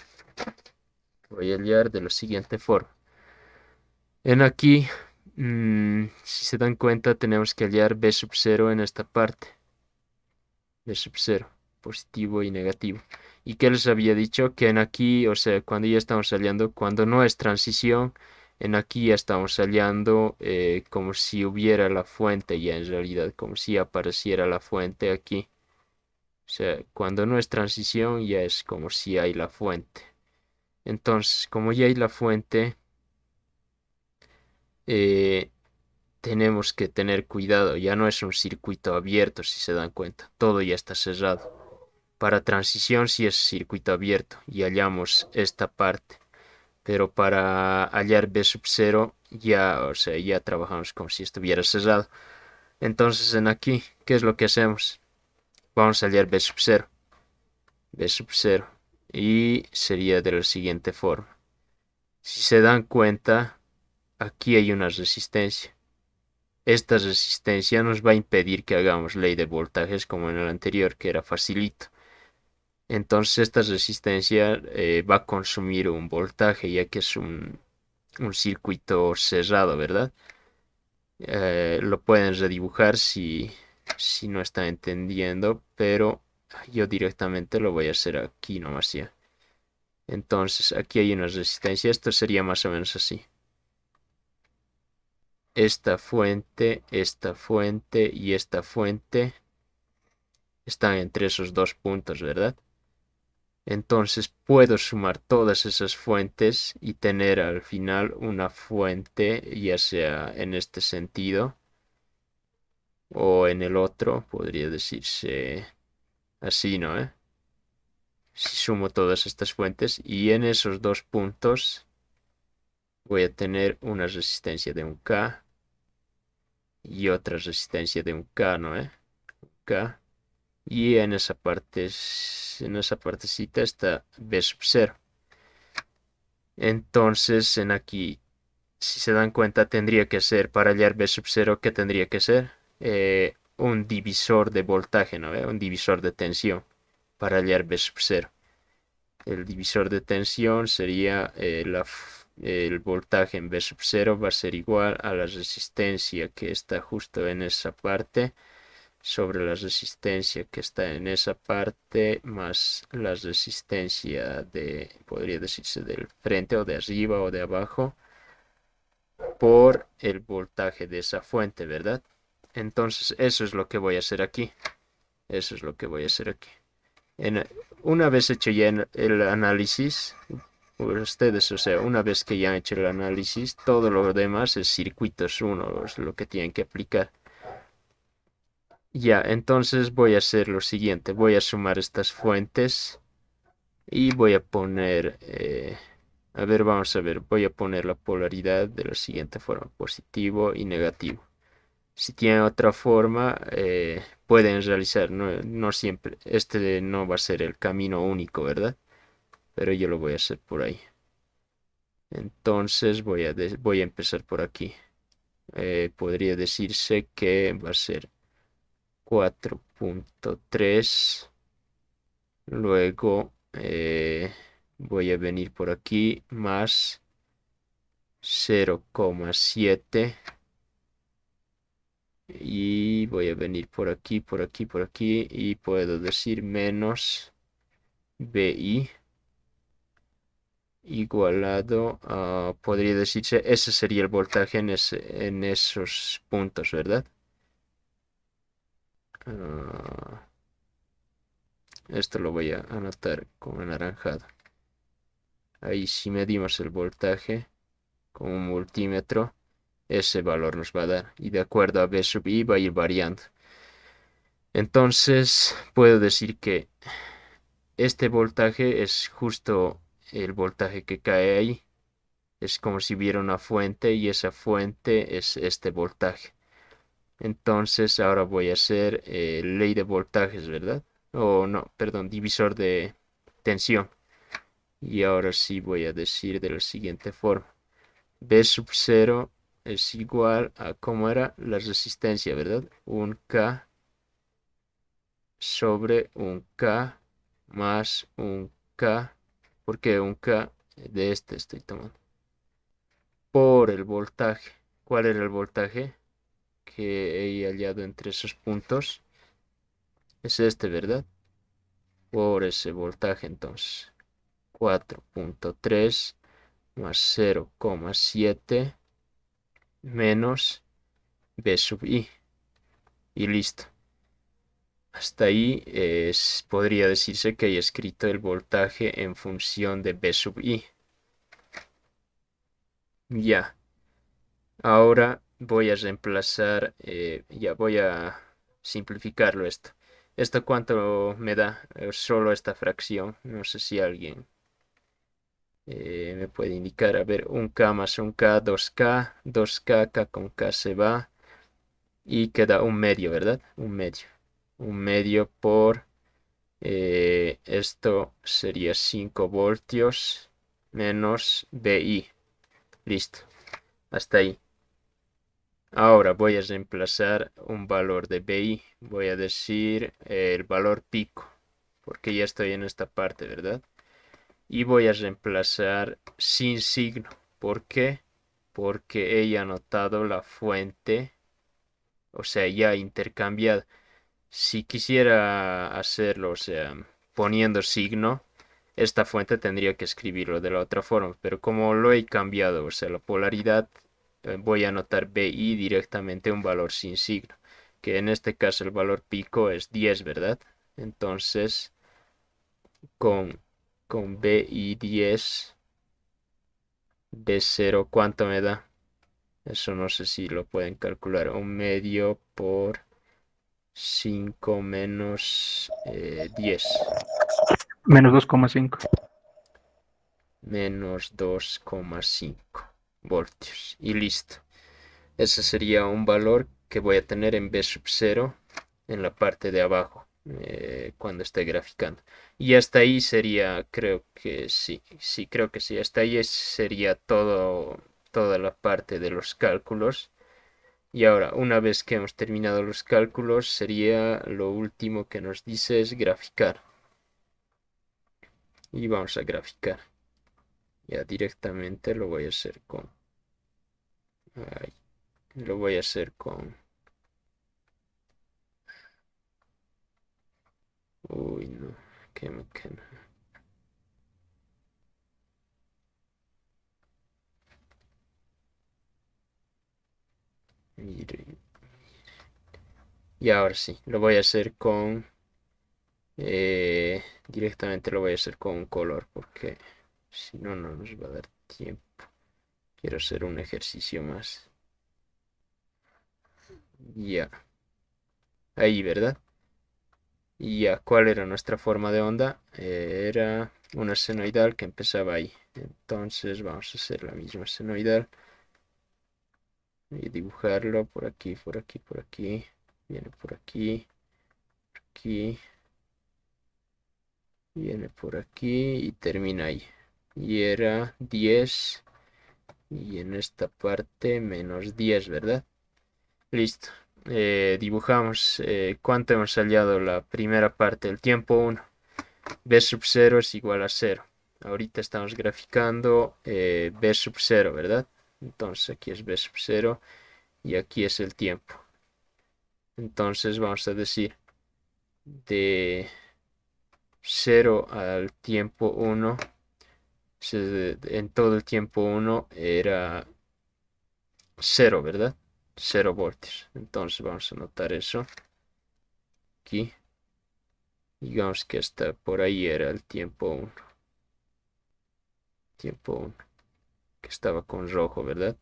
Voy a hallar de la siguiente forma. En aquí, si se dan cuenta, tenemos que hallar B sub 0 en esta parte. B sub 0, positivo y negativo. ¿Y qué les había dicho? Que en aquí, o sea, cuando ya estamos hallando, cuando no es transición, en aquí ya estamos hallando como si hubiera la fuente ya en realidad, como si apareciera la fuente aquí. O sea, cuando no es transición ya es como si hay la fuente. Entonces, como ya hay la fuente, eh, tenemos que tener cuidado. Ya no es un circuito abierto, si se dan cuenta. Todo ya está cerrado. Para transición sí es circuito abierto y hallamos esta parte. Pero para hallar B sub 0 ya, o sea, ya trabajamos como si estuviera cerrado. Entonces en aquí, ¿qué es lo que hacemos? Vamos a hallar B sub 0. B sub 0. Y sería de la siguiente forma. Si se dan cuenta, aquí hay una resistencia. Esta resistencia nos va a impedir que hagamos ley de voltajes como en el anterior, que era facilito. Entonces esta resistencia va a consumir un voltaje, ya que es un circuito cerrado, ¿verdad? Lo pueden redibujar si no están entendiendo, pero yo directamente lo voy a hacer aquí nomás ya. Entonces aquí hay una resistencia, esto sería más o menos así. Esta fuente y esta fuente están entre esos dos puntos, ¿verdad? Entonces puedo sumar todas esas fuentes y tener al final una fuente, ya sea en este sentido o en el otro, podría decirse así, ¿no? Si sumo todas estas fuentes y en esos dos puntos voy a tener una resistencia de un K y otra resistencia de un K, ¿no? K. Y en esa parte, en esa partecita está B sub 0. Entonces, en aquí, si se dan cuenta, tendría que ser, para hallar B sub 0, ¿qué tendría que ser? Un divisor de voltaje, ¿no? Un divisor de tensión para hallar B sub 0. El divisor de tensión sería el voltaje en B sub 0 va a ser igual a la resistencia que está justo en esa parte sobre la resistencia que está en esa parte más la resistencia de, podría decirse, del frente o de arriba o de abajo por el voltaje de esa fuente, ¿verdad? Entonces eso es lo que voy a hacer aquí. Eso es lo que voy a hacer aquí. En, una vez hecho ya el análisis, ustedes, o sea, una vez que ya han hecho el análisis, todo lo demás es circuitos 1, es lo que tienen que aplicar. Ya, entonces voy a hacer lo siguiente, voy a sumar estas fuentes y voy a poner, a ver, vamos a ver, voy a poner la polaridad de la siguiente forma, positivo y negativo. Si tienen otra forma, pueden realizar, no, no siempre, este no va a ser el camino único, ¿verdad? Pero yo lo voy a hacer por ahí. Entonces voy a empezar por aquí. Podría decirse que va a ser 4.3. Luego voy a venir por aquí más 0,7. Y voy a venir por aquí, por aquí, por aquí. Y puedo decir menos BI igualado a, podría decirse, ese sería el voltaje en esos puntos, ¿verdad? Ah, esto lo voy a anotar con anaranjado. Ahí si medimos el voltaje con un multímetro, ese valor nos va a dar. Y de acuerdo a B sub I va a ir variando. Entonces puedo decir que este voltaje es justo el voltaje que cae ahí. Es como si hubiera una fuente y esa fuente es este voltaje. Entonces ahora voy a hacer ley de voltajes, ¿verdad? O no, perdón, divisor de tensión. Y ahora sí voy a decir de la siguiente forma. B sub 0 es igual a, ¿cómo era? La resistencia, ¿verdad? Un K sobre un K más un K. Porque un K de este estoy tomando. Por el voltaje. ¿Cuál era el voltaje que he hallado entre esos puntos? Es este, ¿verdad? Por ese voltaje entonces. 4.3 más 0,7 menos B sub I. Y listo. Hasta ahí podría decirse que he escrito el voltaje en función de B sub I. Ya, ahora voy a reemplazar, ya voy a simplificarlo esto. ¿Esto cuánto me da? Solo esta fracción. No sé si alguien me puede indicar. A ver, un K más un K, 2K, 2K, K con K se va. Y queda un medio, ¿verdad? Un medio. Un medio por... esto sería 5 voltios menos BI. Listo. Hasta ahí. Ahora voy a reemplazar un valor de BI. Voy a decir el valor pico. Porque ya estoy en esta parte, ¿verdad? Y voy a reemplazar sin signo. ¿Por qué? Porque he anotado la fuente. O sea, ya intercambiado. Si quisiera hacerlo, o sea, poniendo signo, esta fuente tendría que escribirlo de la otra forma, pero como lo he cambiado, o sea, la polaridad, voy a anotar BI directamente un valor sin signo, que en este caso el valor pico es 10, ¿verdad? Entonces, con, con BI 10 de 0, ¿cuánto me da? Eso no sé si lo pueden calcular. Un medio por 5 menos 10. Menos 2,5. Menos 2,5 voltios. Y listo. Ese sería un valor que voy a tener en B sub 0 en la parte de abajo cuando esté graficando. Y hasta ahí sería, creo que sí, sí, creo que sí. Hasta ahí sería toda la parte de los cálculos. Y ahora, una vez que hemos terminado los cálculos, sería lo último que nos dice es graficar. Y vamos a graficar. Ya directamente lo voy a hacer con... Ay, lo voy a hacer con... Uy, no. Que no. Mire. Y ahora sí, lo voy a hacer con... directamente lo voy a hacer con un color porque si no, no nos va a dar tiempo. Quiero hacer un ejercicio más. Ya. Ahí, ¿verdad? Y ya, ¿cuál era nuestra forma de onda? Era una senoidal que empezaba ahí. Entonces vamos a hacer la misma senoidal. Y dibujarlo por aquí, por aquí, por aquí. Viene por aquí, aquí. Viene por aquí y termina ahí. Y era 10. Y en esta parte menos 10, ¿verdad? Listo. Dibujamos cuánto hemos hallado la primera parte, el tiempo 1. B sub 0 es igual a 0. Ahorita estamos graficando B sub 0, ¿verdad? Entonces aquí es B sub 0 y aquí es el tiempo. Entonces vamos a decir de 0 al tiempo 1, en todo el tiempo 1 era 0, ¿verdad? 0 voltios. Entonces vamos a anotar eso aquí. Digamos que hasta por ahí era el tiempo 1. Tiempo 1. Que estaba con rojo, ¿verdad?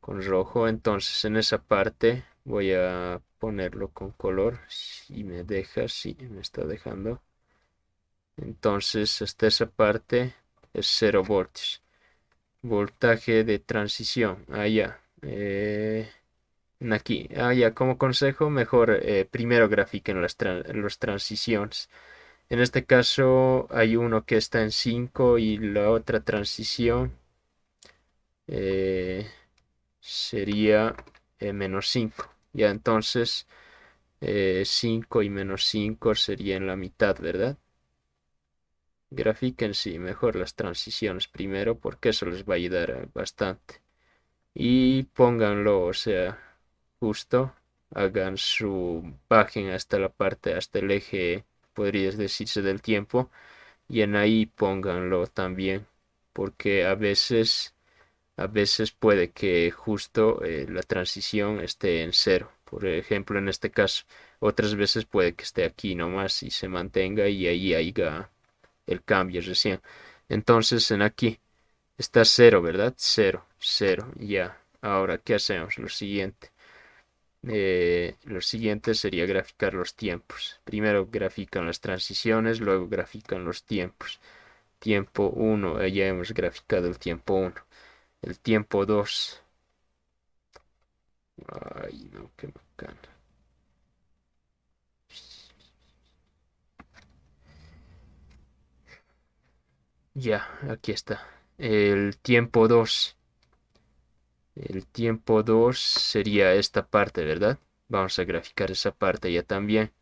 Con rojo. Entonces en esa parte voy a ponerlo con color. Si me deja, sí, me está dejando. Entonces hasta esa parte es 0 voltios. Voltaje de transición. Allá. Aquí. Ya. Como consejo, mejor primero grafiquen las transiciones. En este caso hay uno que está en 5 y la otra transición eh, sería menos 5. Ya entonces 5 y menos 5 serían la mitad, ¿verdad? Grafiquen sí, mejor las transiciones primero porque eso les va a ayudar bastante. Y pónganlo, o sea, justo, bajen hasta la parte, hasta el eje, podría decirse, del tiempo. Y en ahí pónganlo también, porque a veces puede que justo la transición esté en 0, por ejemplo en este caso. Otras veces puede que esté aquí nomás y se mantenga y ahí haya el cambio recién. Entonces en aquí está 0, ¿verdad? 0, 0, ya. Ahora, ¿qué hacemos? Lo siguiente sería graficar los tiempos. Primero grafican las transiciones, luego grafican los tiempos. Tiempo 1, ya hemos graficado el tiempo 1. El tiempo 2. Ay, no, qué bacán. Ya, aquí está. El tiempo 2. El tiempo 2 sería esta parte, ¿verdad? Vamos a graficar esa parte ya también.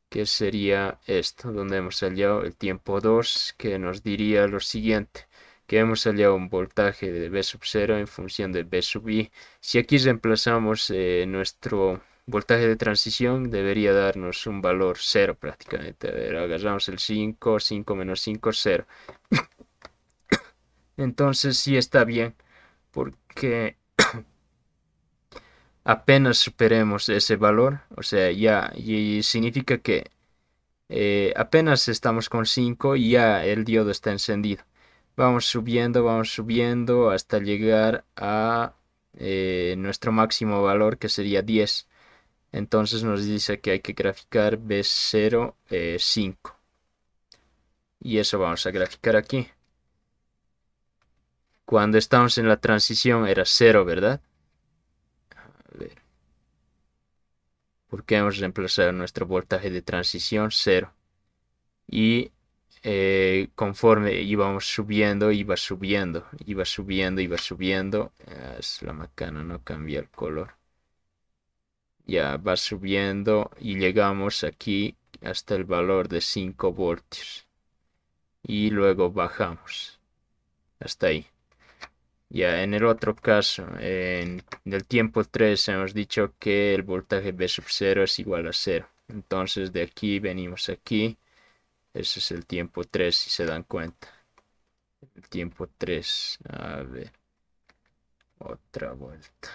Que sería esto, donde hemos hallado el tiempo 2, que nos diría lo siguiente. Que hemos hallado un voltaje de B sub 0 en función de B sub I. Si aquí reemplazamos nuestro voltaje de transición, debería darnos un valor 0 prácticamente. A ver, agarramos el 5, 5 menos 5, 0. Entonces sí está bien, porque apenas superemos ese valor, o sea, ya y significa que apenas estamos con 5 y ya el diodo está encendido. Vamos subiendo hasta llegar a nuestro máximo valor, que sería 10. Entonces nos dice que hay que graficar B0, 5. Y eso vamos a graficar aquí. Cuando estamos en la transición era 0, ¿verdad? A ver. Porque hemos reemplazado nuestro voltaje de transición 0. Y conforme íbamos subiendo, iba subiendo. Es la macana, no cambia el color. Ya va subiendo y llegamos aquí hasta el valor de 5 voltios. Y luego bajamos hasta ahí. Ya en el otro caso, en el tiempo 3 hemos dicho que el voltaje B sub 0 es igual a 0. Entonces de aquí venimos aquí. Ese es el tiempo 3, si se dan cuenta. El tiempo 3. A ver. Otra vuelta.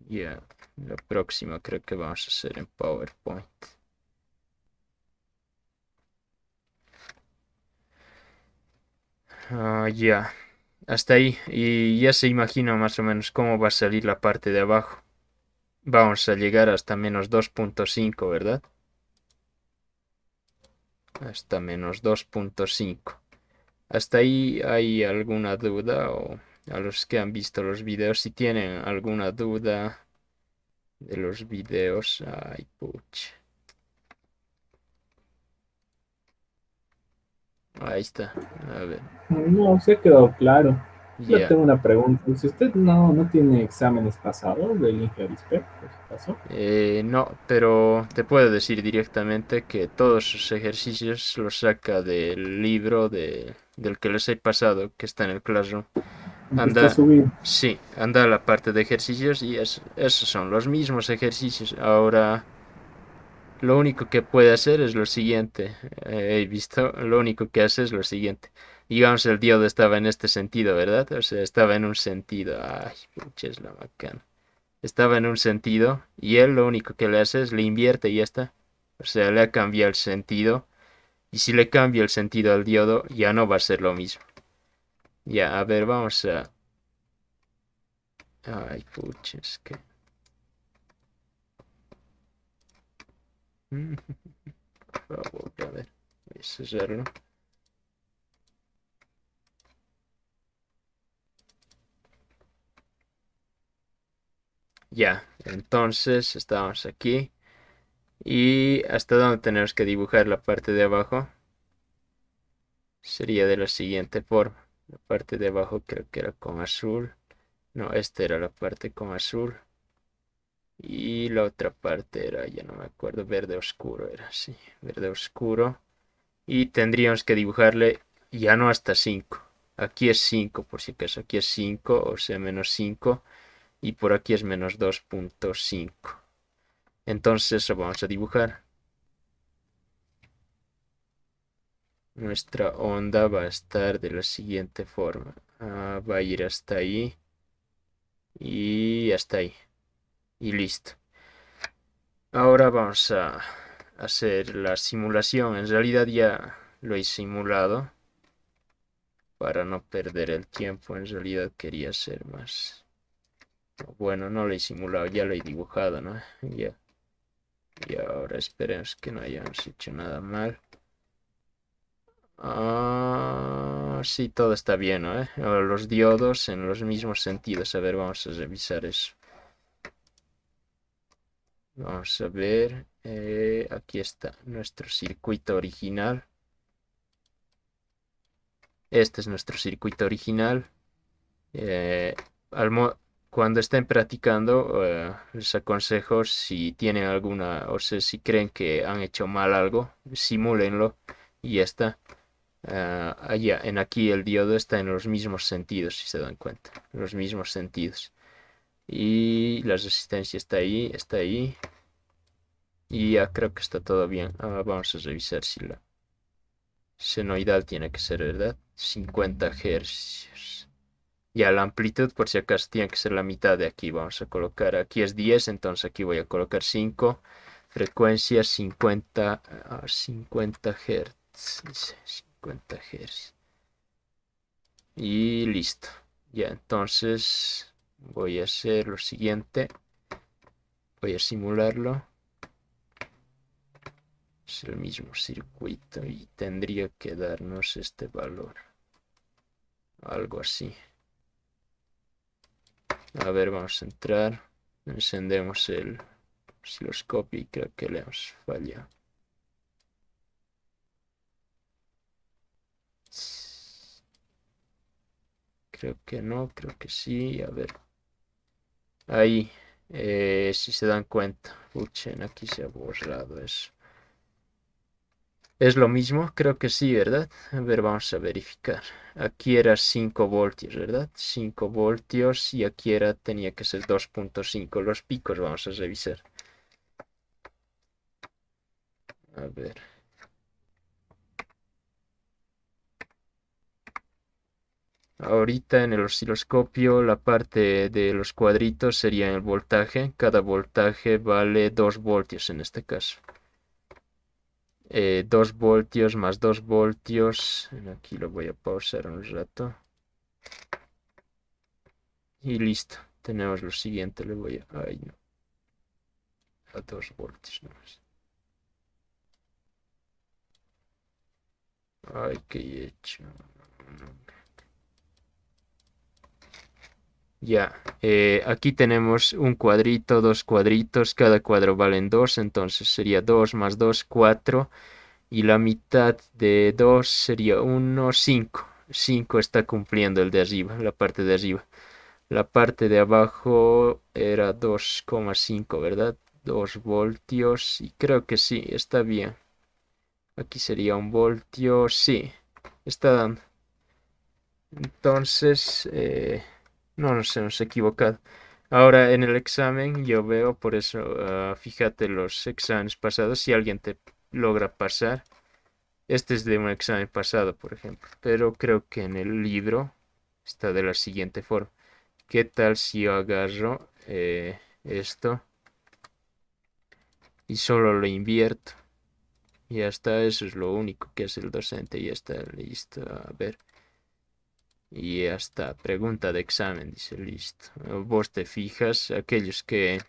Ya. La próxima creo que vamos a hacer en PowerPoint. Ya. Hasta ahí. Y ya se imagina más o menos cómo va a salir la parte de abajo. Vamos a llegar hasta menos 2.5, ¿verdad? Hasta menos 2.5. ¿Hasta ahí hay alguna duda? O a los que han visto los videos, si tienen alguna duda de los videos. Ay, pucha. Ahí está. A ver. No, se ha quedado claro. Yo Ya. tengo una pregunta. Si usted no tiene exámenes pasados del Ingerispe, por si acaso, No, pero te puedo decir directamente que todos sus ejercicios los saca del libro del que les he pasado, que está en el Classroom. que está Anda, subido. sí, anda a la parte de ejercicios y esos son los mismos ejercicios. Ahora, lo único que puede hacer es lo siguiente. He visto, lo único que hace es lo siguiente. Digamos, el diodo estaba en este sentido, ¿verdad? O sea, estaba en un sentido. Ay, pucha, es la bacana. Estaba en un sentido y él lo único que le hace es le invierte y ya está. O sea, le ha cambiado el sentido. Y si le cambia el sentido al diodo, ya no va a ser lo mismo. Ya, a ver, vamos a... Ay, pucha, es que... Por favor, a ver, voy a cerrarlo. Ya, entonces estamos aquí. ¿Y hasta dónde tenemos que dibujar la parte de abajo? Sería de la siguiente forma. La parte de abajo creo que era con azul. No, esta era la parte con azul. Y la otra parte era, ya no me acuerdo, verde oscuro era, sí, verde oscuro. Y tendríamos que dibujarle ya no hasta 5. Aquí es 5 por si acaso, aquí es 5, o sea, menos 5. Y por aquí es menos 2.5. Entonces eso vamos a dibujar. Nuestra onda va a estar de la siguiente forma. Va a ir hasta ahí. Y hasta ahí. Y listo. Ahora vamos a hacer la simulación. En realidad ya lo he simulado. Para no perder el tiempo, en realidad quería hacer más. Bueno, no lo he simulado, ya lo he dibujado, ¿no? Ya. Y ahora esperemos que no hayamos hecho nada mal. Sí, todo está bien, ¿no? Ahora los diodos en los mismos sentidos. A ver, vamos a revisar eso. Vamos a ver. Aquí está nuestro circuito original. Este es nuestro circuito original. Eh, Cuando estén practicando, les aconsejo si tienen alguna, o sea, si creen que han hecho mal algo, simúlenlo y ya está. Allá, en aquí el diodo está en los mismos sentidos, si se dan cuenta, los mismos sentidos. Y la resistencia está ahí, está ahí. Y ya creo que está todo bien. Vamos a revisar si la senoidal tiene que ser, ¿verdad? 50 Hz. Ya la amplitud, por si acaso, tiene que ser la mitad de aquí. Vamos a colocar, aquí es 10, entonces aquí voy a colocar 5. Frecuencia 50, 50 Hz. Dice 50 Hz. Y listo. Ya, entonces voy a hacer lo siguiente. Voy a simularlo. Es el mismo circuito y tendría que darnos este valor. Algo así. A ver, vamos a entrar. Encendemos el osciloscopio y creo que le hemos fallado. Creo que no, creo que sí. A ver. Ahí. Si se dan cuenta. Puchen, aquí se ha borrado eso. Es lo mismo, creo que sí, ¿verdad? A ver, vamos a verificar. Aquí era 5 voltios, ¿verdad? 5 voltios y aquí tenía que ser 2.5. Los picos vamos a revisar. A ver. Ahorita en el osciloscopio la parte de los cuadritos sería el voltaje. Cada voltaje vale 2 voltios en este caso. 2 voltios más 2 voltios. Aquí lo voy a pausar un rato. Y listo. Tenemos lo siguiente. Le voy a... Ay, no. A 2 voltios nomás. Ay, qué he hecho. Ya, aquí tenemos un cuadrito, dos cuadritos, cada cuadro valen 2, entonces sería 2 más 2, 4, y la mitad de 2 sería 1, 5. 5 está cumpliendo el de arriba, la parte de arriba. La parte de abajo era 2,5, ¿verdad? 2 voltios, y creo que sí, está bien. Aquí sería 1 voltio, sí, está dando. Entonces, no nos hemos equivocado. Ahora en el examen yo veo, por eso, fíjate los exámenes pasados, si alguien te logra pasar. Este es de un examen pasado, por ejemplo, pero creo que en el libro está de la siguiente forma. ¿Qué tal si yo agarro esto y solo lo invierto? Y ya está, eso es lo único que hace el docente, ya está listo. A ver. Y hasta pregunta de examen, dice, listo. Vos te fijas, aquellos que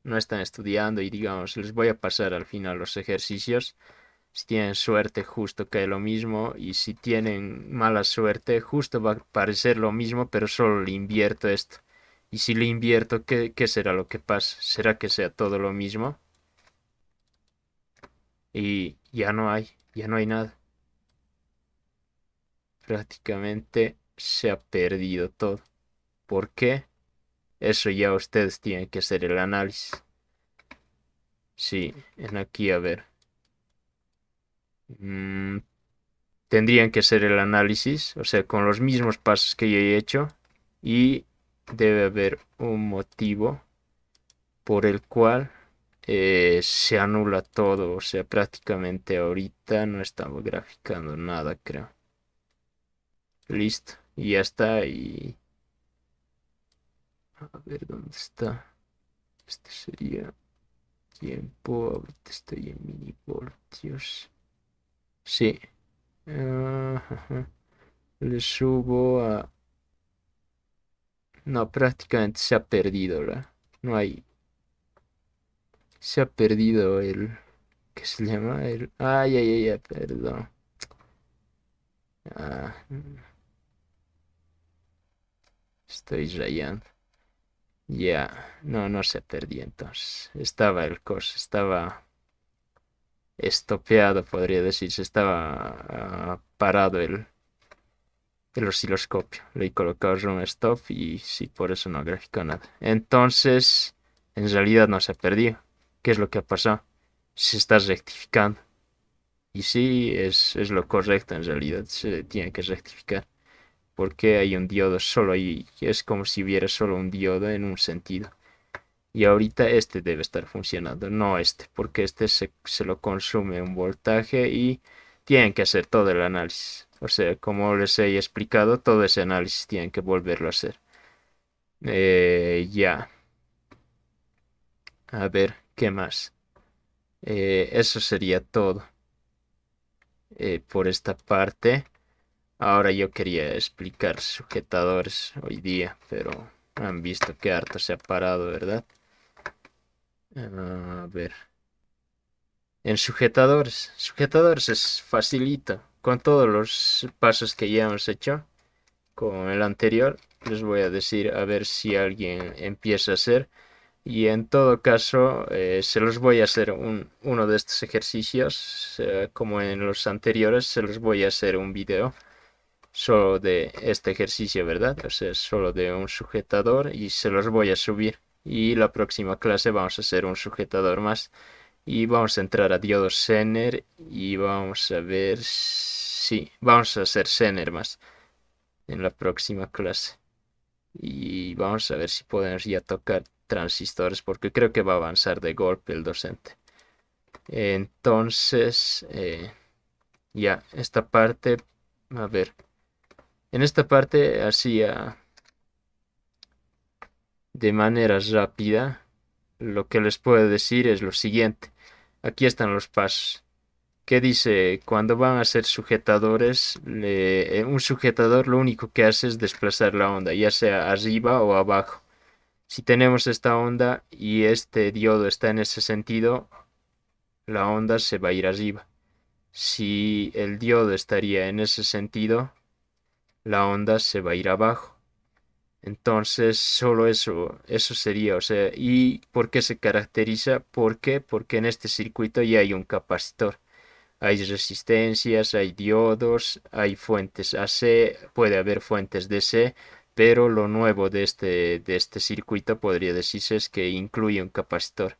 no están estudiando y digamos, les voy a pasar al final los ejercicios. Si tienen suerte, justo cae lo mismo. Y si tienen mala suerte, justo va a parecer lo mismo, pero solo le invierto esto. Y si le invierto, ¿qué será lo que pasa? ¿Será que sea todo lo mismo? Y ya no hay nada. Prácticamente se ha perdido todo. ¿Por qué? Eso ya ustedes tienen que hacer el análisis. Sí, en aquí, a ver. Mm, Tendrían que hacer el análisis, o sea, con los mismos pasos que yo he hecho. Y debe haber un motivo por el cual se anula todo. O sea, prácticamente ahorita no estamos graficando nada, creo. Listo. Y ya está. Y A ver dónde está. Este sería tiempo. Ahorita estoy en milivoltios. Sí. Ajá. Le subo a... No, prácticamente se ha perdido No hay... Se ha perdido el... ¿Qué se llama? El... Ay, ay, ay, perdón. Ah, estoy rayando. Ya, no se perdió entonces. Estaba el coso, estaba estopeado, podría decirse. Estaba parado el osciloscopio. Le he colocado un stop y sí, por eso no graficó nada. Entonces, en realidad no se ha perdido. ¿Qué es lo que ha pasado? Se está rectificando. Y sí, es lo correcto en realidad. Se tiene que rectificar. Porque hay un diodo solo ahí. Es como si hubiera solo un diodo en un sentido. Y ahorita este debe estar funcionando, no este, porque este se lo consume un voltaje y tienen que hacer todo el análisis. O sea, como les he explicado, todo ese análisis tienen que volverlo a hacer. Ya, a ver, ¿qué más? Eso sería todo por esta parte. Ahora yo quería explicar sujetadores hoy día, pero han visto que harto se ha parado, ¿verdad? A ver. En sujetadores es facilito. Con todos los pasos que ya hemos hecho, con el anterior, les voy a decir a ver si alguien empieza a hacer. Y en todo caso, se los voy a hacer uno de estos ejercicios, como en los anteriores, se los voy a hacer un video solo de este ejercicio, ¿verdad? O sea, solo de un sujetador y se los voy a subir. Y la próxima clase vamos a hacer un sujetador más. Y vamos a entrar a diodos Zener y vamos a ver si vamos a hacer Zener más en la próxima clase. Y vamos a ver si podemos ya tocar transistores porque creo que va a avanzar de golpe el docente. Entonces, ya, esta parte, a ver, en esta parte hacía de manera rápida. Lo que les puedo decir es lo siguiente. Aquí están los pasos. ¿Qué dice? Cuando van a ser sujetadores, un sujetador lo único que hace es desplazar la onda, ya sea arriba o abajo. Si tenemos esta onda y este diodo está en ese sentido, la onda se va a ir arriba. Si el diodo estaría en ese sentido, la onda se va a ir abajo. Entonces, solo eso sería, o sea, ¿y por qué se caracteriza? ¿Por qué? Porque en este circuito ya hay un capacitor. Hay resistencias, hay diodos, hay fuentes AC, puede haber fuentes DC, pero lo nuevo de este circuito podría decirse es que incluye un capacitor.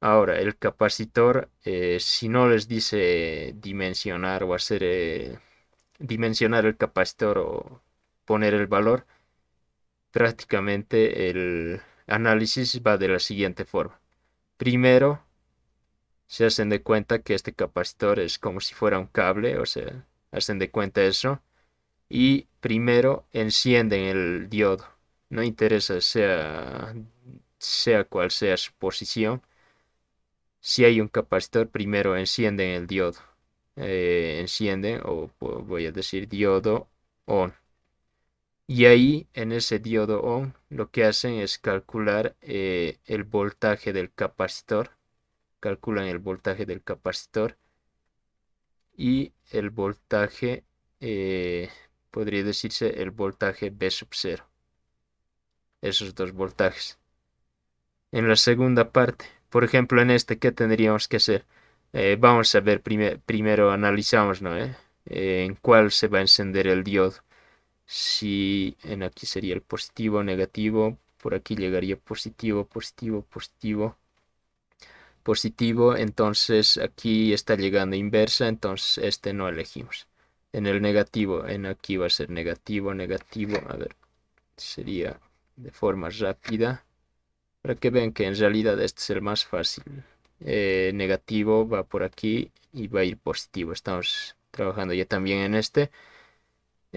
Ahora, el capacitor, si no les dice dimensionar o hacer dimensionar el capacitor o poner el valor, prácticamente el análisis va de la siguiente forma. Primero, se hacen de cuenta que este capacitor es como si fuera un cable, o sea, hacen de cuenta eso. Y primero encienden el diodo. No interesa sea cual sea su posición. Si hay un capacitor, primero encienden el diodo. Encienden, o voy a decir diodo on. Y ahí, en ese diodo on, lo que hacen es calcular el voltaje del capacitor. Calculan el voltaje del capacitor y el voltaje, podría decirse el voltaje V sub 0. Esos dos voltajes. En la segunda parte, por ejemplo, en este, ¿qué tendríamos que hacer? Vamos a ver, primero analizamos, ¿no? En cuál se va a encender el diodo. Si en aquí sería el positivo, negativo, por aquí llegaría positivo, positivo, positivo, positivo, entonces aquí está llegando inversa, entonces este no elegimos. En el negativo, en aquí va a ser negativo, negativo, a ver, sería de forma rápida, para que vean que en realidad este es el más fácil. Negativo va por aquí y va a ir positivo, estamos trabajando ya también en este.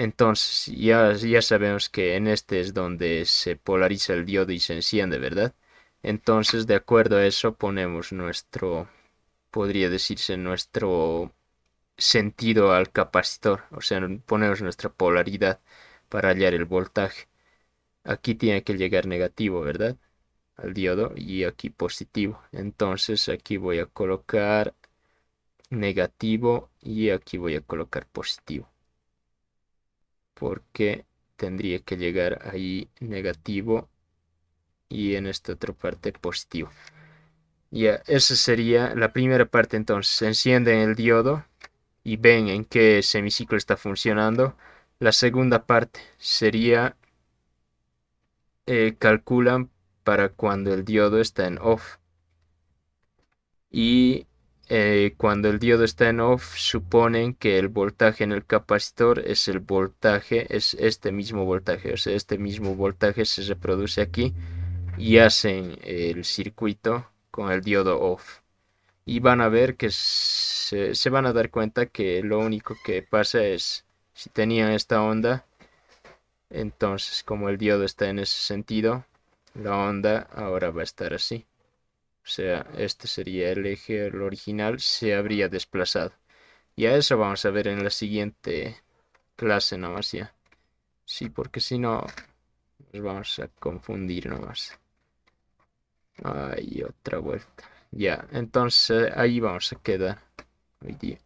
Entonces, ya sabemos que en este es donde se polariza el diodo y se enciende, ¿verdad? Entonces, de acuerdo a eso, ponemos podría decirse, nuestro sentido al capacitor, o sea, ponemos nuestra polaridad para hallar el voltaje. Aquí tiene que llegar negativo, ¿verdad? Al diodo y aquí positivo. Entonces, aquí voy a colocar negativo y aquí voy a colocar positivo, porque tendría que llegar ahí negativo y en esta otra parte positivo. Ya, esa sería la primera parte. Entonces, encienden el diodo y ven en qué semiciclo está funcionando. La segunda parte sería calculan para cuando el diodo está en off. Y cuando el diodo está en off, suponen que el voltaje en el capacitor es el voltaje, es este mismo voltaje. O sea, este mismo voltaje se reproduce aquí y hacen el circuito con el diodo off. Y van a ver que se van a dar cuenta que lo único que pasa es, si tenían esta onda, entonces como el diodo está en ese sentido, la onda ahora va a estar así. O sea, este sería el eje, el original se habría desplazado. Y a eso vamos a ver en la siguiente clase nomás ya. Sí, porque si no nos vamos a confundir nomás. Ay, otra vuelta. Ya, entonces ahí vamos a quedar hoy día.